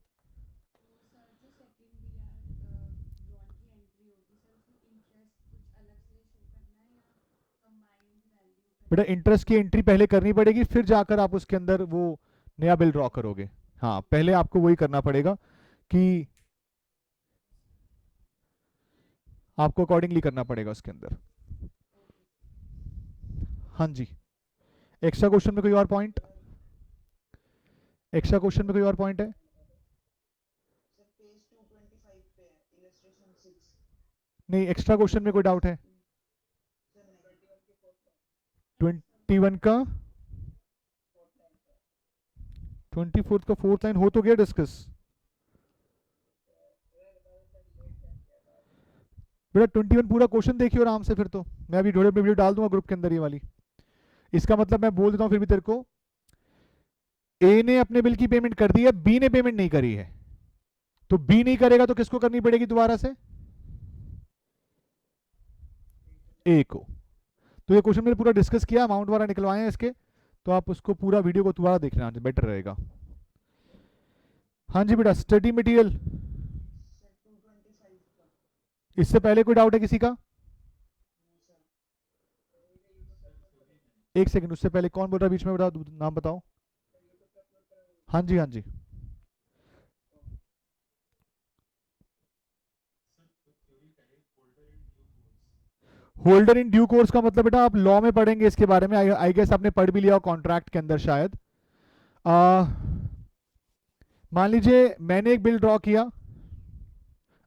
बेटा इंटरेस्ट की एंट्री पहले करनी पड़ेगी, फिर जाकर आप उसके अंदर वो नया बिल ड्रॉ करोगे। हाँ, पहले आपको वही करना पड़ेगा कि आपको अकॉर्डिंगली करना पड़ेगा उसके अंदर। हाँ जी, एक्स्ट्रा क्वेश्चन में कोई और पॉइंट? एक्स्ट्रा क्वेश्चन में कोई और पॉइंट है? सर पेज 225 पे है इलस्ट्रेशन 6। नहीं, एक्स्ट्रा क्वेश्चन में कोई डाउट है? सर नहीं, 21 का 24 का 4th लाइन हो तो गया डिस्कस बेटा। 21 पूरा क्वेश्चन देखियो आराम से, फिर तो मैं अभी थोड़े वीडियो डाल दूंगा ग्रुप के अंदर ये वाली। इसका मतलब मैं बोल देता हूं फिर भी तेरे को, ए ने अपने बिल की पेमेंट कर दी है, बी ने पेमेंट नहीं करी है, तो बी नहीं करेगा तो किसको करनी पड़ेगी दोबारा से? ए को। तो ये क्वेश्चन मैंने पूरा डिस्कस किया, अमाउंट वाला निकलवाए हैं इसके, तो आप उसको पूरा वीडियो को दोबारा देखना, बेटर रहेगा। हाँ जी बेटा, स्टडी मटेरियल सर 225 का। इससे पहले कोई डाउट है किसी का? एक सेकंड, उससे पहले कौन बोल रहा है बीच में, बताओ नाम बताओ। हाँ जी हाँ जी, होल्डर इन ड्यू कोर्स का मतलब बेटा आप लॉ में पढ़ेंगे इसके बारे में, आई गेस आपने पढ़ भी लिया कॉन्ट्रैक्ट के अंदर शायद। मान लीजिए मैंने एक बिल ड्रॉ किया,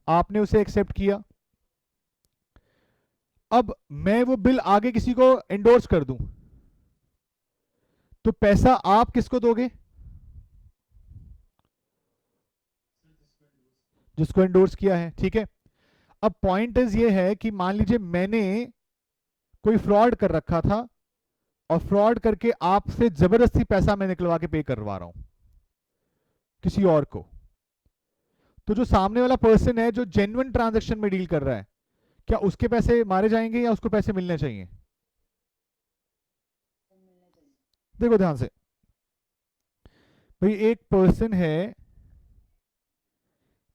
आपने उसे एक्सेप्ट किया, अब मैं वो बिल आगे किसी को एंडोर्स कर दूं, तो पैसा आप किसको दोगे? जिसको एंडोर्स किया है, ठीक है। अब पॉइंट इज ये है कि मान लीजिए मैंने कोई फ्रॉड कर रखा था और फ्रॉड करके आपसे जबरदस्ती पैसा मैं निकलवा के पे करवा रहा हूं, किसी और को। तो जो सामने वाला पर्सन है जो जेन्युइन ट्रांजैक्शन में डील कर रहा है, क्या उसके पैसे मारे जाएंगे या उसको पैसे मिलने चाहिए? देखो ध्यान से भाई, एक पर्सन है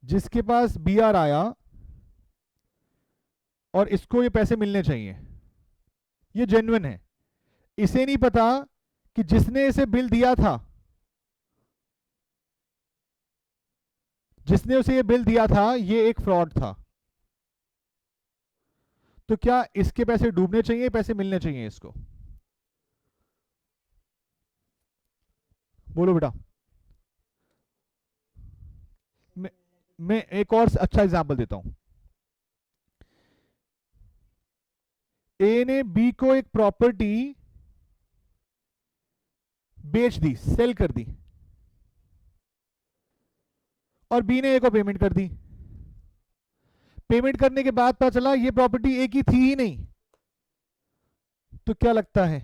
जिसके पास बीआर आया और इसको ये पैसे मिलने चाहिए, ये जेन्युइन है। इसे नहीं पता कि जिसने इसे बिल दिया था, जिसने उसे ये बिल दिया था, ये एक फ्रॉड था। तो क्या इसके पैसे डूबने चाहिए, पैसे मिलने चाहिए इसको? बोलो बेटा। मैं एक और अच्छा एग्जांपल देता हूं। ए ने बी को एक प्रॉपर्टी बेच दी, सेल कर दी, और बी ने ए को पेमेंट कर दी। पेमेंट करने के बाद पता चला ये प्रॉपर्टी ए की थी ही नहीं। तो क्या लगता है,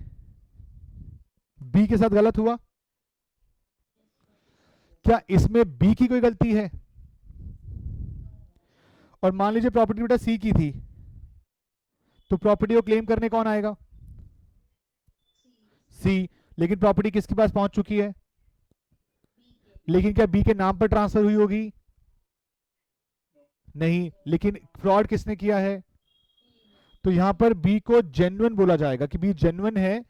बी के साथ गलत हुआ? क्या इसमें बी की कोई गलती है? और मान लीजिए प्रॉपर्टी बेटा सी की थी, तो प्रॉपर्टी को क्लेम करने कौन आएगा? सी। लेकिन प्रॉपर्टी किसके पास पहुंच चुकी है? लेकिन क्या बी के नाम पर ट्रांसफर हुई होगी? नहीं। लेकिन फ्रॉड किसने किया है? तो यहां पर बी को जेन्युइन बोला जाएगा कि बी जेन्युइन है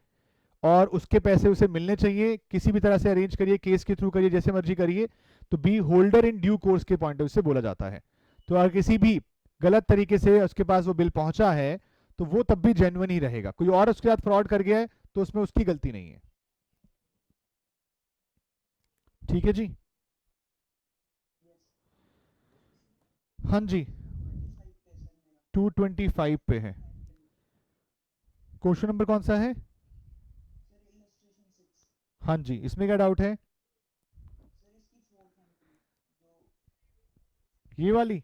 और उसके पैसे उसे मिलने चाहिए। किसी भी तरह से अरेंज करिए, केस के थ्रू करिए, जैसे मर्जी करिए, तो B holder in due course के पॉइंट ऑफ व्यू से बोला जाता है। तो अगर किसी भी गलत तरीके से उसके पास वो बिल पहुंचा है तो वो तब भी जेन्युइन ही रहेगा। कोई और उसके साथ फ्रॉड कर गया है तो उसमें उसकी गलती नहीं है। ठीक है जी? हाँ जी, 225 पे है। क्वेश्चन नंबर कौन सा है? हाँ जी, इसमें क्या डाउट है? ये वाली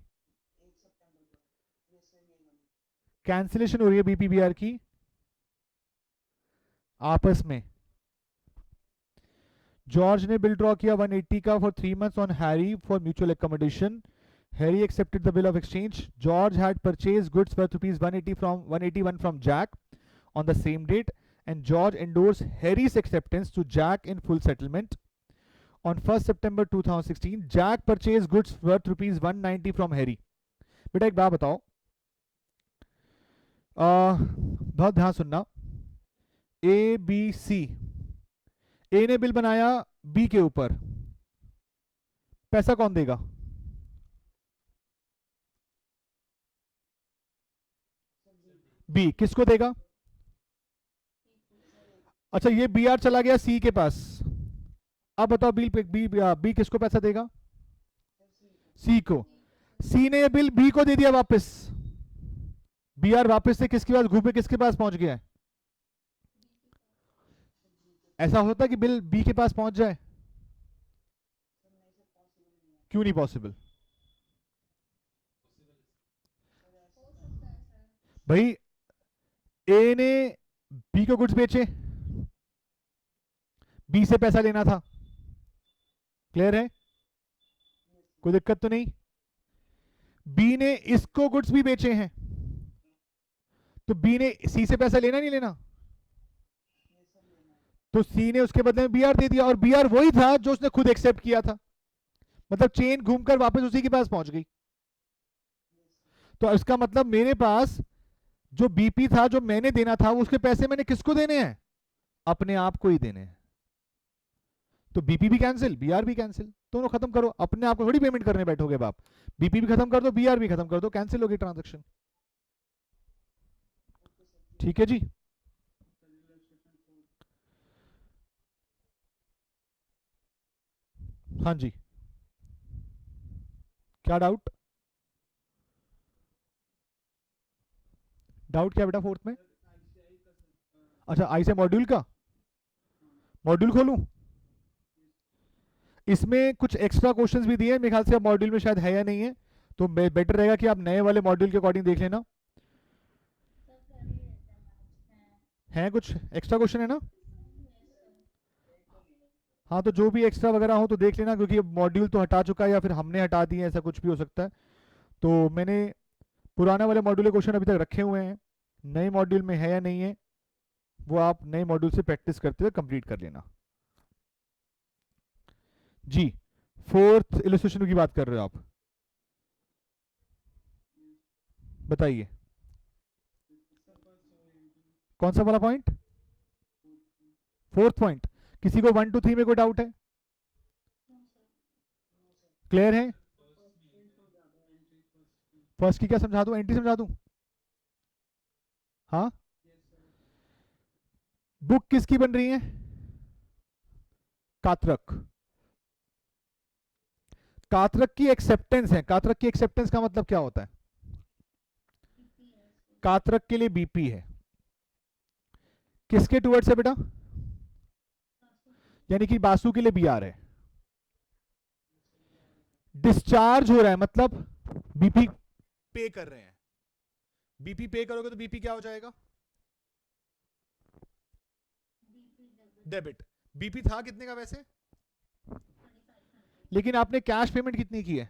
कैंसिलेशन हो रही है बीपीबीआर की आपस में। जॉर्ज ने बिल ड्रॉ किया 180 का for 3 months on Harry for mutual accommodation. Harry accepted the bill of exchange. George had purchase goods worth ₹181 from Jack on the same date, and George endorsed Harry's acceptance to Jack in full settlement. On 1st September 2016, Jack purchased goods worth ₹190 from Harry. बेटा एक बात बताओ, बहुत ध्यान सुनना। ए बी सी, ए ने बिल बनाया बी के ऊपर, पैसा कौन देगा? बी। किसको देगा? अच्छा, ये बी आर चला गया सी के पास। अब बताओ बी किसको पैसा देगा? सी को। सी ने ये बिल बी को दे दिया वापस। बी आर वापस से किसके पास घूम के किसके पास पहुंच गया है? ऐसा होता है कि बिल बी के पास पहुंच जाए? क्यों नहीं पॉसिबल? भाई ए ने बी को गुड्स बेचे, बी से पैसा लेना था। क्लियर है? कोई दिक्कत तो नहीं? बी ने इसको गुड्स भी बेचे हैं, तो बी ने सी से पैसा लेना नहीं लेना? तो सी ने उसके बदले में बी आर दे दिया, और बी आर वही था जो उसने खुद एक्सेप्ट किया था। मतलब चेन घूमकर वापस उसी के पास पहुंच गई। तो इसका मतलब मेरे पास जो बीपी था, जो मैंने देना था, उसके पैसे मैंने किसको देने हैं? अपने आप को ही देने हैं। तो बीपी भी कैंसिल, बीआर भी कैंसिल, दोनों खत्म करो। अपने आप को थोड़ी पेमेंट करने बैठोगे बाप। बीपी भी खत्म कर दो, बीआर भी खत्म कर दो, कैंसिल होगी ट्रांजैक्शन। ठीक है जी? हाँ जी, क्या डाउट? डाउट क्या बेटा फोर्थ में? अच्छा, आई से मॉड्यूल का मॉड्यूल खोलूं? इसमें कुछ एक्स्ट्रा क्वेश्चंस भी दिए हैं, मेरे ख्याल से अब मॉड्यूल में शायद है या नहीं है, तो बेटर रहेगा कि आप नए वाले मॉड्यूल के अकॉर्डिंग देख लेना। है कुछ एक्स्ट्रा क्वेश्चन है ना? हाँ तो जो भी एक्स्ट्रा वगैरह हो तो देख लेना, क्योंकि मॉड्यूल तो हटा चुका है या फिर हमने हटा दिए, ऐसा कुछ भी हो सकता है। तो मैंने पुराने वाले मॉड्यूल के क्वेश्चन अभी तक रखे हुए हैं, नए मॉड्यूल में है या नहीं है वो आप नए मॉड्यूल से प्रैक्टिस करते हुए कंप्लीट कर लेना। जी, फोर्थ इलस्ट्रेशन की बात कर रहे हो आप, बताइए कौन सा वाला पॉइंट? Fourth point. किसी को 1 to 3 में कोई डाउट है? क्लियर है? फर्स्ट की क्या समझा दूं, एंट्री समझा दूं? हाँ, बुक किसकी बन रही है? कातरक। कातरक की एक्सेप्टेंस है। कातरक की एक्सेप्टेंस का मतलब क्या होता है? कातरक के लिए बीपी है। किसके टूवर्ड्स है बेटा? यानी कि बासु के लिए बीआर है। डिस्चार्ज हो रहा है मतलब बीपी पे कर रहे हैं। बीपी पे करोगे तो बीपी क्या हो जाएगा? डेबिट। बीपी था कितने का वैसे? लेकिन आपने कैश पेमेंट कितनी की है?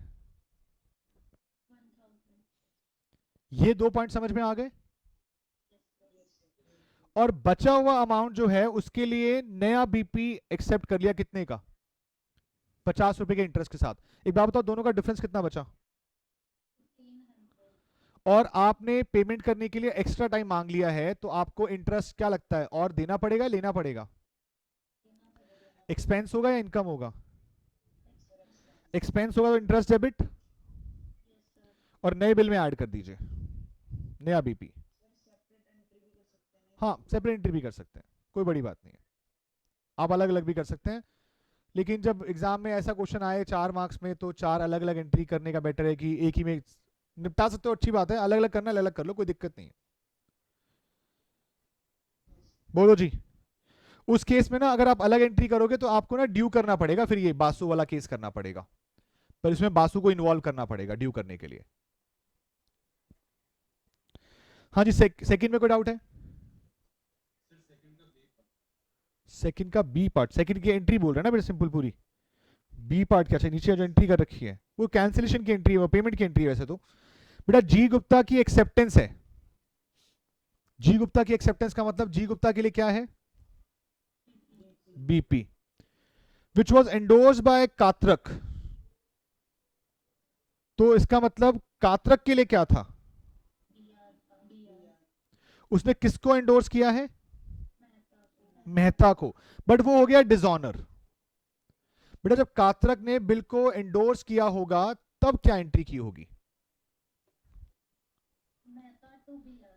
ये 2 पॉइंट समझ में आ गए? और बचा हुआ अमाउंट जो है उसके लिए नया बीपी एक्सेप्ट कर लिया, कितने का? 50 रुपए के इंटरेस्ट के साथ। एक बात बताओ, दोनों का डिफरेंस कितना बचा? और आपने पेमेंट करने के लिए एक्स्ट्रा टाइम मांग लिया है, तो आपको इंटरेस्ट क्या लगता है और देना पड़ेगा, लेना पड़ेगा? एक्सपेंस होगा या इनकम होगा? एक्सपेंस होगा तो इंटरेस्ट डेबिट, और नए बिल में ऐड कर दीजिए नया बीपी। हाँ, सेपरेट एंट्री भी कर सकते हैं, कोई बड़ी बात नहीं है, आप अलग अलग भी कर सकते हैं। लेकिन जब एग्जाम में ऐसा क्वेश्चन आए 4 मार्क्स में, तो 4 अलग अलग एंट्री करने का बेटर है कि एक ही में निपटा सकते हो, अच्छी बात है। अलग अलग करना अलग अलग कर लो, कोई दिक्कत नहीं है। बोलो जी। उस केस में ना अगर आप अलग एंट्री करोगे तो आपको ना ड्यू करना पड़ेगा, फिर ये बासु वाला केस करना पड़ेगा, पर इसमें बासु को इन्वॉल्व करना पड़ेगा ड्यू करने के लिए। हाँ जी, सेकंड में कोई डाउट है? सेकंड का बी पार्ट, सेकंड की एंट्री बोल रहे हैं ना बेटा, सिंपल पूरी। बी पार्ट क्या? नीचे जो एंट्री कर रखी है वो कैंसिलेशन की एंट्री है, वो पेमेंट की एंट्री है वैसे तो। बेटा जी गुप्ता की एक्सेप्टेंस है। जी गुप्ता की एक्सेप्टेंस का मतलब जी गुप्ता के लिए क्या है? BP, which was endorse by Katrak. तो इसका मतलब कातरक के लिए क्या था? उसने किसको एंडोर्स किया है? मेहता को। बट वो हो गया डिसऑनर। बेटा जब कातरक ने बिल को एंडोर्स किया होगा तब क्या एंट्री की होगी?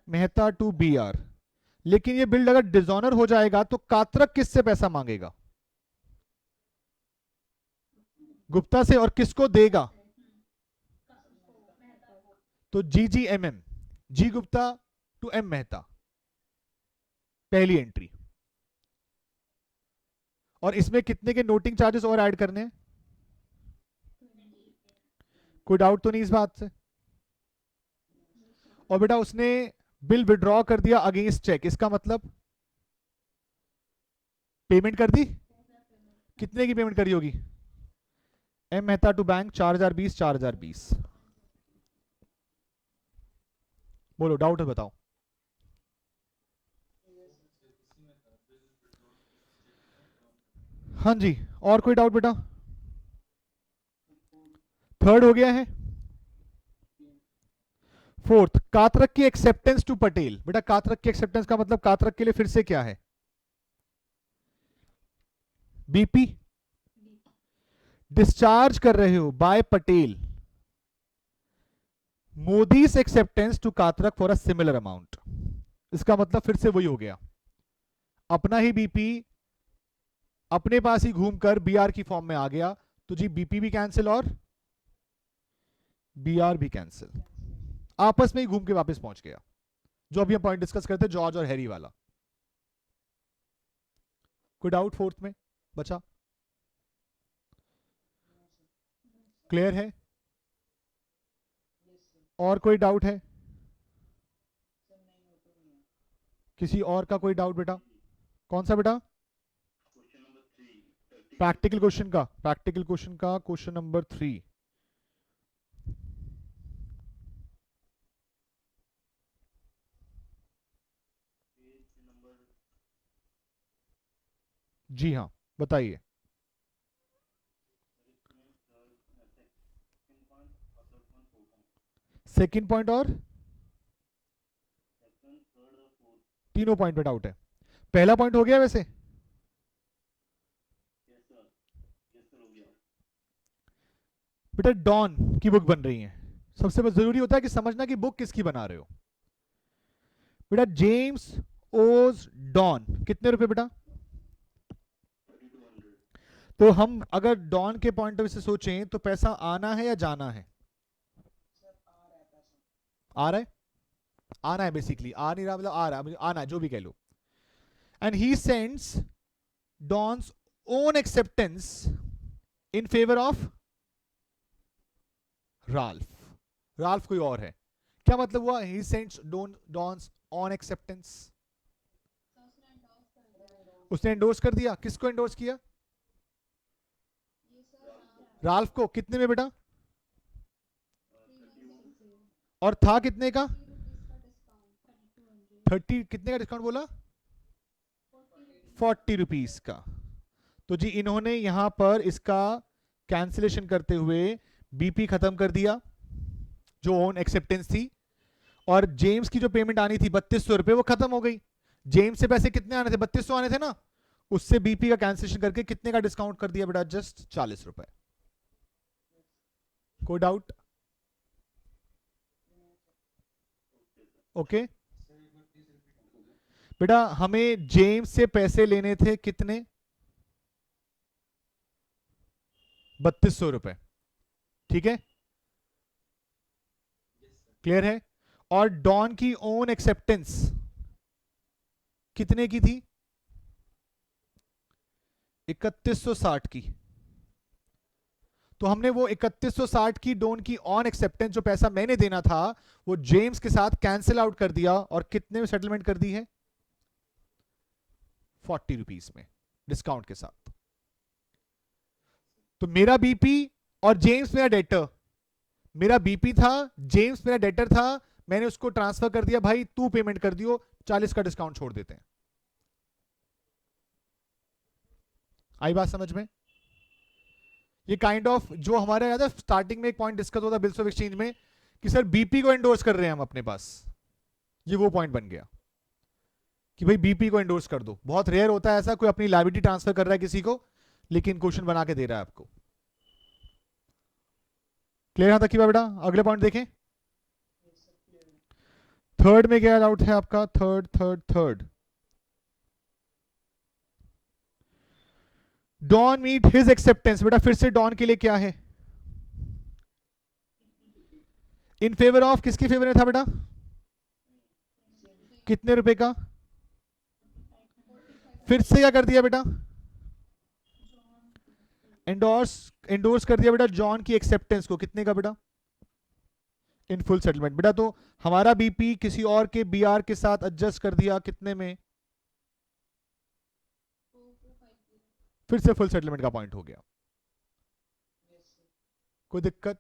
Mehta to B R. लेकिन ये बिल अगर डिसऑनर हो जाएगा तो कातरक किससे पैसा मांगेगा? गुप्ता से। और किसको देगा? तो GGMM, G Gupta to M Mehta, पहली एंट्री। और इसमें कितने के नोटिंग चार्जेस और ऐड करने हैं? कोई डाउट तो नहीं इस बात से? और बेटा उसने बिल विड्रॉ कर दिया अगेंस्ट चेक, इसका मतलब पेमेंट कर दी। कितने की पेमेंट करी होगी? M Mehta to bank 4020 4020। बोलो डाउट है बताओ। हाँ जी, और कोई डाउट बेटा? थर्ड हो गया है। फोर्थ, कातरक की एक्सेप्टेंस टू पटेल। बेटा कातरक की एक्सेप्टेंस का मतलब कातरक के लिए फिर से क्या है? बीपी। डिस्चार्ज कर रहे हो by Patel. Modi's acceptance to Katrak for a similar amount. इसका मतलब फिर से वही हो गया, अपना ही बीपी अपने पास ही घूमकर बीआर की फॉर्म में आ गया, तो जी बीपी भी कैंसिल और बीआर भी कैंसिल, आपस में ही घूम के वापस पहुंच गया। जो अभी हम पॉइंट डिस्कस करते जॉर्ज और हैरी वाला। कोई डाउट फोर्थ में बचा? क्लियर है? और कोई डाउट है? किसी और का कोई डाउट बेटा? कौन सा बेटा? प्रैक्टिकल क्वेश्चन का क्वेश्चन नंबर 3। पेज नंबर जी हाँ, बताइए। सेकंड पॉइंट और तीनों पॉइंट पे डाउट है। पहला पॉइंट हो गया वैसे। बेटा डॉन की बुक बन रही है, सबसे जरूरी होता है कि समझना कि बुक किसकी बना रहे हो। बेटा जेम्स ओज डॉन कितने रुपए बेटा? तो हम अगर डॉन के पॉइंट ऑफ व्यू से सोचें तो पैसा आना है या जाना है? सर आ रहा है पैसा। आ रहा है, आना है बेसिकली, आ नहीं रहा मतलब आ रहा है, आना है जो भी कह लो। And he sends Don's own acceptance in favour of Ralph. Ralph कोई और है, क्या मतलब हुआ? He sends Don's on acceptance, उसने एंडोर्स कर दिया। किसको एंडोर्स किया? राल्फ को। कितने में बेटा? और था कितने का? 30। कितने का डिस्काउंट बोला? 40 रुपीस का। तो जी इन्होंने यहां पर इसका कैंसिलेशन करते हुए बीपी खत्म कर दिया जो ओन एक्सेप्टेंस थी, और जेम्स की जो पेमेंट आनी थी 3200 रुपए वो खत्म हो गई। जेम्स से पैसे कितने आने थे? 3200 आने थे ना, उससे बीपी का कैंसिलेशन करके कितने का डिस्काउंट कर दिया बेटा? जस्ट 40 रुपए। कोई डाउट? ओके बेटा हमें जेम्स से पैसे लेने थे कितने? 3200 रुपए, ठीक है, क्लियर है। और डॉन की ओन एक्सेप्टेंस कितने की थी? 3160 की। तो हमने वो 3160 की डॉन की ऑन एक्सेप्टेंस जो पैसा मैंने देना था वो जेम्स के साथ कैंसिल आउट कर दिया, और कितने में सेटलमेंट कर दी है? 40 रुपीस में डिस्काउंट के साथ। तो मेरा बीपी और जेम्स मेरा डेटर, मेरा बीपी था, जेम्स मेरा डेटर था, मैंने उसको ट्रांसफर कर दिया, भाई तू पेमेंट कर दियो, 40 का डिस्काउंट छोड़ देते हैं। आई बात समझ में? ये काइंड ऑफ जो हमारे याद है स्टार्टिंग में एक पॉइंट डिस्कस होता बिल्स ऑफ एक्सचेंज में कि सर बीपी को एंडोर्स कर रहे हैं हम अपने पास, ये वो पॉइंट बन गया कि भाई बीपी को एंडोर्स कर दो। बहुत रेयर होता है ऐसा कोई अपनी लायबिलिटी ट्रांसफर कर रहा है किसी को, लेकिन क्वेश्चन बना के दे रहा है आपको। क्लियर यहां तक की बात बेटा? अगले पॉइंट देखें। थर्ड में क्या डाउट है आपका? Third Don meet his acceptance. बेटा फिर से डॉन के लिए क्या है? इन फेवर ऑफ, किसके फेवर में था बेटा? कितने रुपए का? फिर से क्या कर दिया बेटा? एंडोर्स कर दिया बेटा जॉन की एक्सेप्टेंस को। कितने का बेटा? In full settlement. बेटा तो हमारा बीपी किसी और के बीआर के साथ एडजस्ट कर दिया, कितने में? फिर से फुल सेटलमेंट का पॉइंट हो गया। कोई दिक्कत?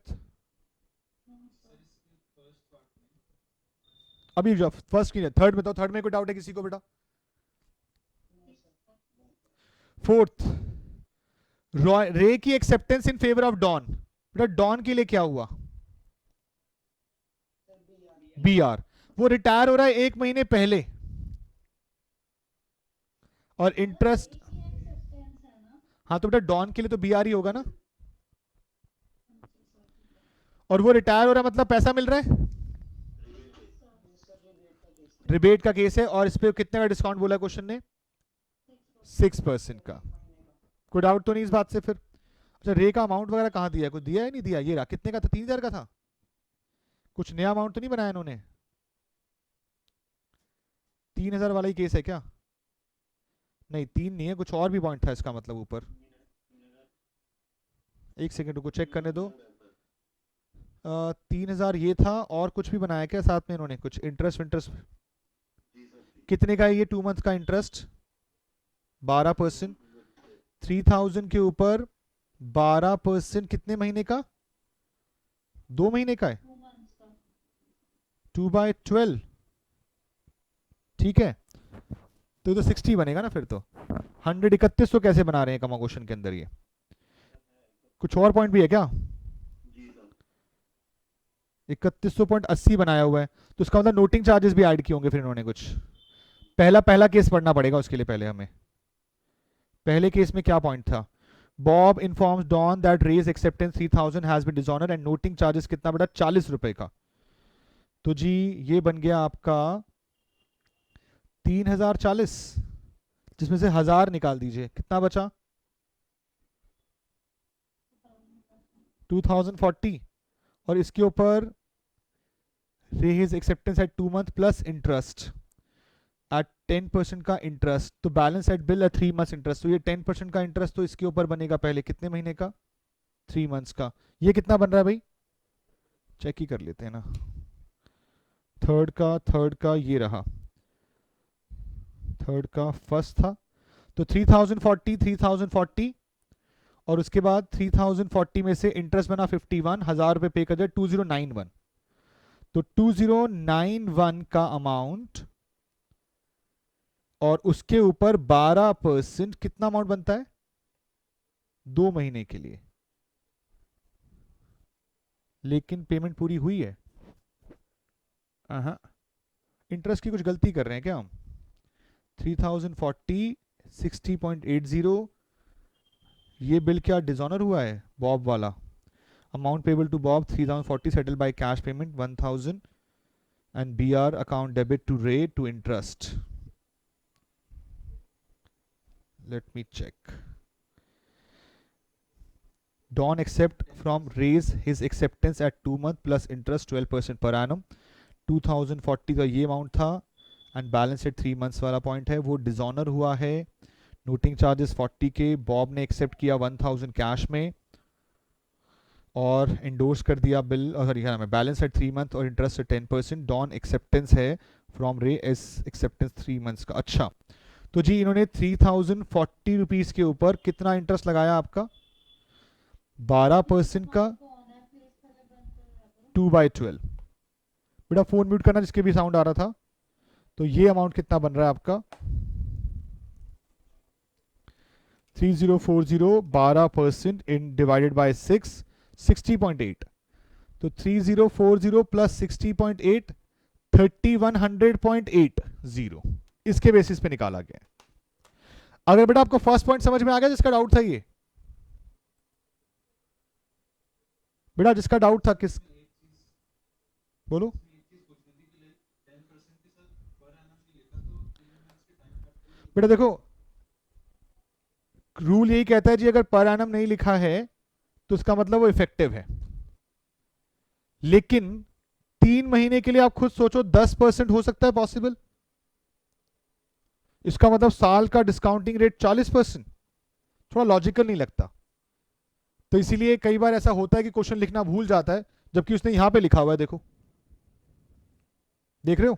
अभी जो फर्स्ट की थर्ड में, तो थर्ड में कोई डाउट है किसी को बेटा? फोर्थ, रे की acceptance in favour of Don. बेटा डॉन के लिए क्या हुआ? बीआर। वो रिटायर हो रहा है 1 महीने पहले, और इंटरेस्ट, हाँ तो बेटा डॉन के लिए तो बीआर ही होगा ना, और वो रिटायर हो रहा है मतलब पैसा मिल रहा है, रिबेट का केस है। और इस पे कितने का डिस्काउंट बोला क्वेश्चन ने? 6% का। कोई डाउट तो नहीं इस बात से फिर? अच्छा रे का अमाउंट वगैरह कहाँ दिया है? कुछ दिया है नहीं दिया? ये रहा। कितने का था? 3000 का था। कुछ नया अमाउंट तो नहीं बनाया इन्होंने? 3000 वाला ही केस है क्या? नहीं 3 नहीं है, कुछ और भी पॉइंट था इसका मतलब ऊपर। एक सेकंड को चेक करने दो। 3000 ये था, और कुछ भी बनाया क्या साथ में इन्होंने? कुछ इंटरेस्ट कितने का है ये? 2 मंथ का इंटरेस्ट 12%। 3000 के ऊपर 12% कितने महीने का? 2 महीने का है, 2 months का 2/12, ठीक है। तो 60 बनेगा ना फिर तो। 100 3100 कैसे बना रहे हैं कमा क्वेश्चन के अंदर? ये कुछ और पॉइंट भी है क्या? जी सर 3180 बनाया हुआ है, तो उसका मतलब नोटिंग चार्जेस भी ऐड किए होंगे फिर इन्होंने कुछ। पहला केस पढ़ना पड़ेगा उसके लिए पहले हमें। पहले केस में क्या पॉइंट था? Bob informs Don that Ray's acceptance 3000 has been dishonoured and noting charges कितना बेटा? 40 रुपए का। तो जी ये बन गया आपका 3040, जिसमें से 1000 निकाल दीजिए, कितना बचा? 2040। और इसके ऊपर Ray's acceptance at 2 month plus interest at 10% का इंटरेस्ट, तो balance at bill at 3 months interest. तो ये 10% का इंटरेस्ट तो इसके ऊपर बनेगा पहले कितने महीने का? 3 मंथ्स का। ये कितना बन रहा है भाई? चेक ही कर लेते हैं ना। थर्ड का ये रहा, थर्ड का फर्स्ट था, तो 3040 और उसके बाद 3040 में से इंटरेस्ट बना 51, 1000 रुपए पे कर दिया, 2091। तो 2091 का अमाउंट और उसके ऊपर 12% कितना अमाउंट बनता है? 2 महीने के लिए। लेकिन पेमेंट पूरी हुई है। इंटरेस्ट की कुछ गलती कर रहे हैं क्या हम? 3040 60.80, ये बिल क्या डिसऑनर हुआ है? बॉब वाला। Amount payable to Bob 3040 settle by cash payment 1000 and BR account debit to रे to interest. Let me check. Don accept from raise his acceptance at 2 month plus interest 12% per annum. 2040 का ये अमाउंट था एंड बैलेंस एट 3 मंथ्स वाला पॉइंट है, वो डिसऑनर हुआ है। नोटिंग चार्जेस 40 के, बॉब ने एक्सेप्ट किया 1000 कैश में और इंडोर्स कर दिया बिल, सॉरी क्या नाम है, बैलेंस एट 3 मंथ और इंटरेस्ट 10%। डॉन एक्सेप्टेंस है फ्रॉम रे एस एक्सेप्टेंस 3 मंथ्स का। अच्छा, तो जी इन्होंने 3040 रुपीज के ऊपर कितना इंटरेस्ट लगाया आपका? 12% का 2/12। बेटा फोन म्यूट करना जिसके भी साउंड आ रहा था। तो ये अमाउंट कितना बन रहा है आपका? 3040 12% इन डिवाइडेड बाय 6 60.8। तो 3040 प्लस 60.8 3100.80 इसके बेसिस पे निकाला गया। अगर बेटा आपको फर्स्ट पॉइंट समझ में आ गया जिसका डाउट था, ये बेटा जिसका डाउट था किस, बोलो। बेटा देखो रूल यही कहता है जी, अगर पर एनम नहीं लिखा है तो उसका मतलब वो इफेक्टिव है। लेकिन 3 महीने के लिए आप खुद सोचो 10% हो सकता है पॉसिबल। इसका मतलब साल का डिस्काउंटिंग रेट 40%, थोड़ा लॉजिकल नहीं लगता। तो इसीलिए कई बार ऐसा होता है कि क्वेश्चन लिखना भूल जाता है, जबकि उसने यहां पे लिखा हुआ है, देखो देख रहे हो।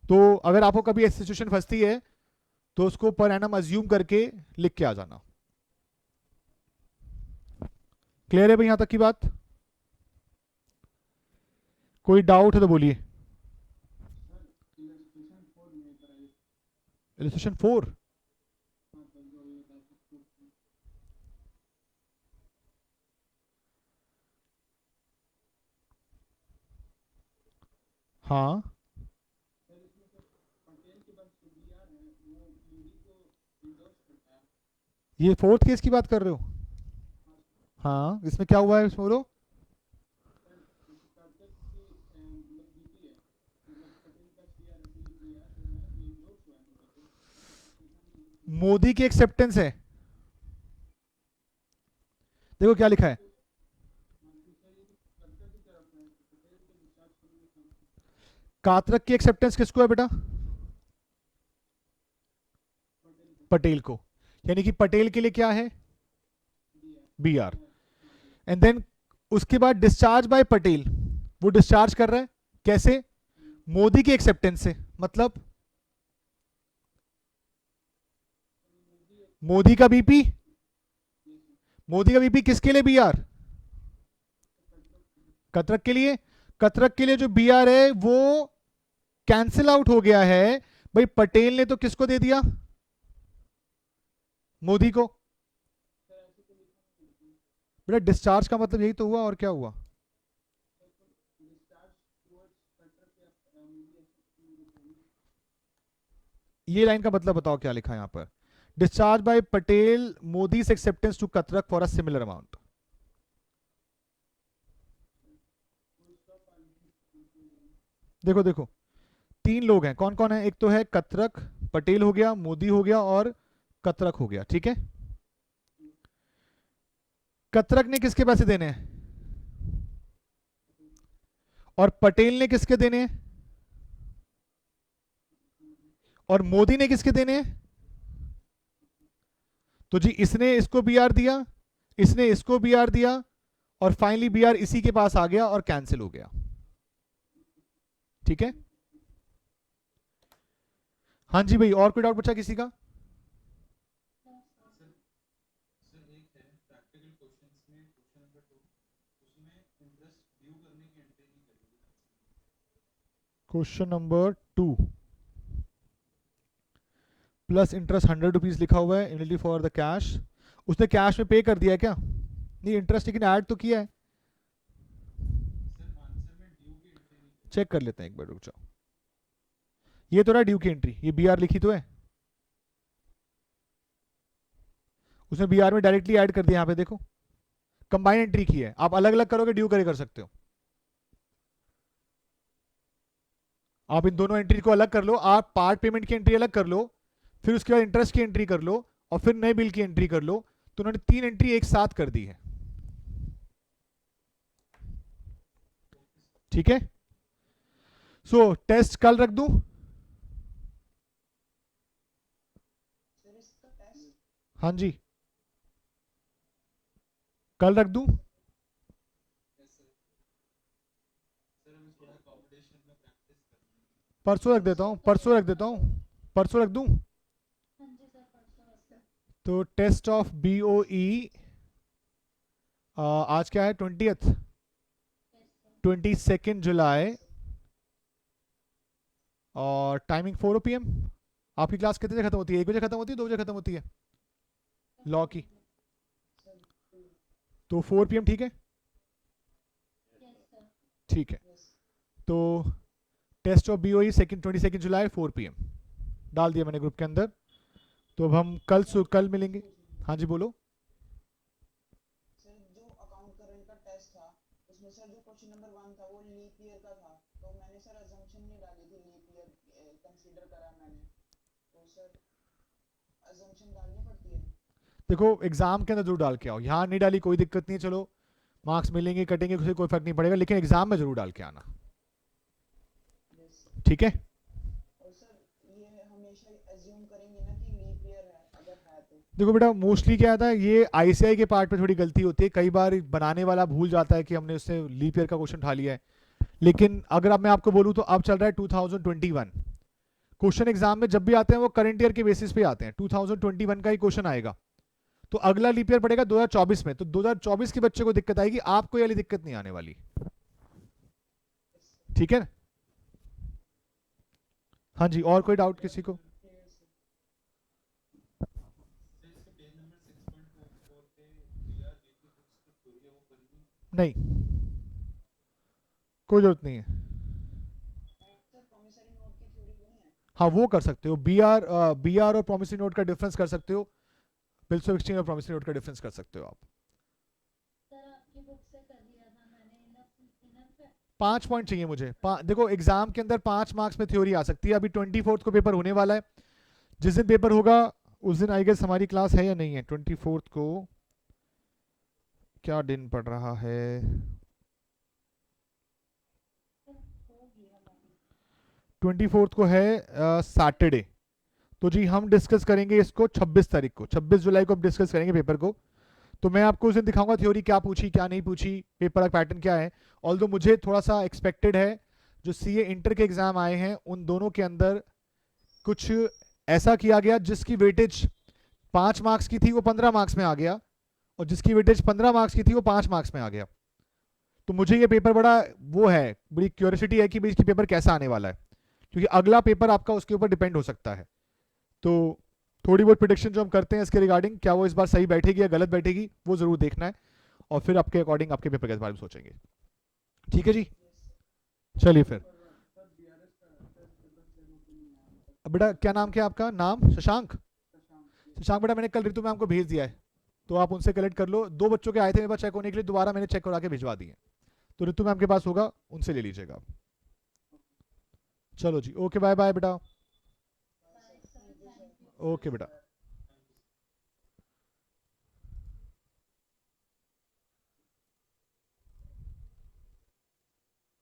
तो अगर आपको कभी ऐसी सिचुएशन फंसती है तो उसको पर एनम अज्यूम करके लिख के आ जाना। क्लियर है भाई यहां तक की बात? कोई डाउट है तो बोलिए। इलस्ट्रेशन 4 हाँ ये फोर्थ केस की बात कर रहे हो? हाँ इसमें क्या हुआ है बोलो। मोदी की एक्सेप्टेंस है, देखो क्या लिखा है। कातरक की एक्सेप्टेंस किसको है बेटा? पटेल को। यानी कि पटेल के लिए क्या है? BR। एंड देन उसके बाद डिस्चार्ज बाय पटेल, वो डिस्चार्ज कर रहा है कैसे? मोदी की एक्सेप्टेंस से। मतलब मोदी का बीपी, मोदी का बीपी किसके लिए बीआर? कतरक के लिए। कतरक के लिए जो बीआर है वो कैंसिल आउट हो गया है भाई। पटेल ने तो किसको दे दिया? मोदी को। बेटा डिस्चार्ज का मतलब यही तो हुआ, और क्या हुआ? ये लाइन का मतलब बताओ क्या लिखा है यहां पर? Discharge by Patel Modi acceptance to Katrak for a similar amount. देखो देखो, तीन लोग हैं, कौन कौन है? एक तो है कतरक, पटेल हो गया, मोदी हो गया और कतरक हो गया, ठीक है। कतरक ने किसके पैसे देने हैं और पटेल ने किसके देने हैं और मोदी ने किसके देने हैं? तो जी इसने इसको बीआर दिया, इसने इसको बीआर दिया, और फाइनली बीआर इसी के पास आ गया और कैंसिल हो गया, ठीक है। हाँ जी भाई, और कोई डाउट बचा किसी का? Question number 2, plus interest 100 rupees लिखा हुआ है इमिडिएटली फॉर द कैश। उसने कैश में पे कर दिया है क्या? नहीं, इंटरेस्ट लेकिन ऐड तो किया है। चेक कर लेते हैं एक बार, रुक जाओ। ये तो रहा ड्यू की एंट्री, ये बीआर लिखी तो है, उसने बीआर में डायरेक्टली ऐड कर दिया। यहां पे देखो कंबाइन एंट्री की है, आप अलग अलग करोगे ड्यू करे कर सकते हो। आप इन दोनों एंट्री को अलग कर लो, आप पार्ट पेमेंट की एंट्री अलग कर लो, फिर उसके बाद इंटरेस्ट की एंट्री कर लो, और फिर नए बिल की एंट्री कर लो। तो उन्होंने 3 एंट्री एक साथ कर दी है, ठीक है। सो टेस्ट कल रख दूं? सर इसका टेस्ट हाँ जी, कल रख दूं? परसों रख देता हूं, परसों रख देता हूं, परसों रख दूं? हाँ जी सर, परसों वास्ते। तो टेस्ट ऑफ BOE आज क्या है? 20th, 22 जुलाई, और टाइमिंग 4 PM। आपकी क्लास कितने बजे खत्म होती है? 1 बजे खत्म होती है, 2 बजे खत्म होती है लॉ की? तो 4 PM ठीक है, यस सर। ठीक है। तो test of BOE 22 July 4 PM डाल दिया मैंने ग्रुप के अंदर। तो अब हम कल मिलेंगे। हाँ जी बोलो। सर जो अकाउंट करंट का टेस्ट था उसमें सर जो क्वेश्चन नंबर 1 था वो लीप ईयर का था, तो मैंने सर अजम्पशन नहीं डाली थी, लीप ईयर कंसीडर करा मैंने, तो सर अजम्पशन डालनी पड़ती है। देखो एग्जाम के अंदर जरूर डाल के आओ, यहाँ नहीं डाली कोई दिक्कत नहीं है, चलो मार्क्स मिलेंगे कटेंगे, उसे कोई फर्क नहीं पड़ेगा, लेकिन एग्जाम में जरूर डाल के आना, यस ठीक है। और सर ये हमेशा एज्यूम करेंगे ना कि लीप ईयर है, अगर है तो देखो बेटा मोस्टली क्या आता है, ये ICI के पार्ट पे थोड़ी गलती होती है, कई बार बनाने वाला भूल जाता है कि हमने उससे लीप ईयर का क्वेश्चन उठा लिया है। लेकिन अगर अब मैं आपको बोलूं तो अब चल रहा है 2021 क्वेश्चन। एग्जाम में जब भी आते हैं वो करंट ईयर के बेसिस पे आते हैं, 2021 का ही क्वेश्चन आएगा। तो अगला लीप ईयर पड़ेगा 2024 में, तो 2024 के बच्चे को दिक्कत आएगी, आपको ये वाली दिक्कत नहीं आने वाली, ठीक है ना। हाँ जी, और कोई डाउट किसी को? नहीं, कोई जरूरत नहीं है। सर प्रॉमिसरी नोट की थ्योरी नहीं है। हाँ वो कर सकते हो, BR और प्रॉमिसरी नोट का डिफरेंस कर सकते हो, बिल्स ऑफ एक्सचेंज और प्रॉमिसरी नोट का डिफरेंस कर सकते हो आप। सर आपकी बुक से कर लिया था मैंने, इनफ है। 5 पॉइंट चाहिए मुझे। देखो एग्जाम के अंदर 5 मार्क्स में थ्योरी आ सकती है। अभी 24 को पेपर होने वाला है, जिस दिन पेपर होगा उस दिन आई गेस हमारी क्लास है या नहीं है। 24 को क्या दिन पड़ रहा है? 24 को है सैटरडे। तो जी हम डिस्कस करेंगे इसको 26 तारीख को, 26 जुलाई को हम डिस्कस करेंगे पेपर को। तो मैं आपको उस दिन दिखाऊंगा थ्योरी क्या पूछी क्या नहीं पूछी, पेपर का पैटर्न क्या है। ऑल्दो मुझे थोड़ा सा एक्सपेक्टेड है जो CA इंटर के एग्जाम आए हैं उन दोनों के अंदर कुछ ऐसा किया गया जिसकी वेटेज 5 मार्क्स की थी वो 15 मार्क्स में आ गया, और जिसकी वेटेज 15 मार्क्स की थी वो 5 मार्क्स में आ गया। तो मुझे ये पेपर बड़ा वो है, बड़ी क्यूरियोसिटी है कि भाई इसकी पेपर कैसा आने वाला है, क्योंकि अगला पेपर आपका उसके ऊपर डिपेंड हो सकता है। तो थोड़ी बहुत प्रिडिक्शन जो हम करते हैं इसके रिगार्डिंग, क्या वो इस बार सही बैठेगी या गलत बैठेगी, वो जरूर देखना है, और फिर आपके अकॉर्डिंग आपके पेपर के बारे में सोचेंगे। ठीक है जी, चलिए फिर। बेटा क्या नाम क्या है आपका? नाम शशांक। शशांक बेटा मैंने कल ऋतु मैम को भेज दिया है, तो आप उनसे कलेक्ट कर लो। 2 बच्चों के आए थे मेरे पास चेक होने के लिए, दोबारा मैंने चेक करा के भिजवा दिए, तो ऋतु मैम के पास होगा, उनसे ले लीजिएगा। चलो जी, ओके बाय बाय बेटा। Bye sir, thank you. Okay बेटा।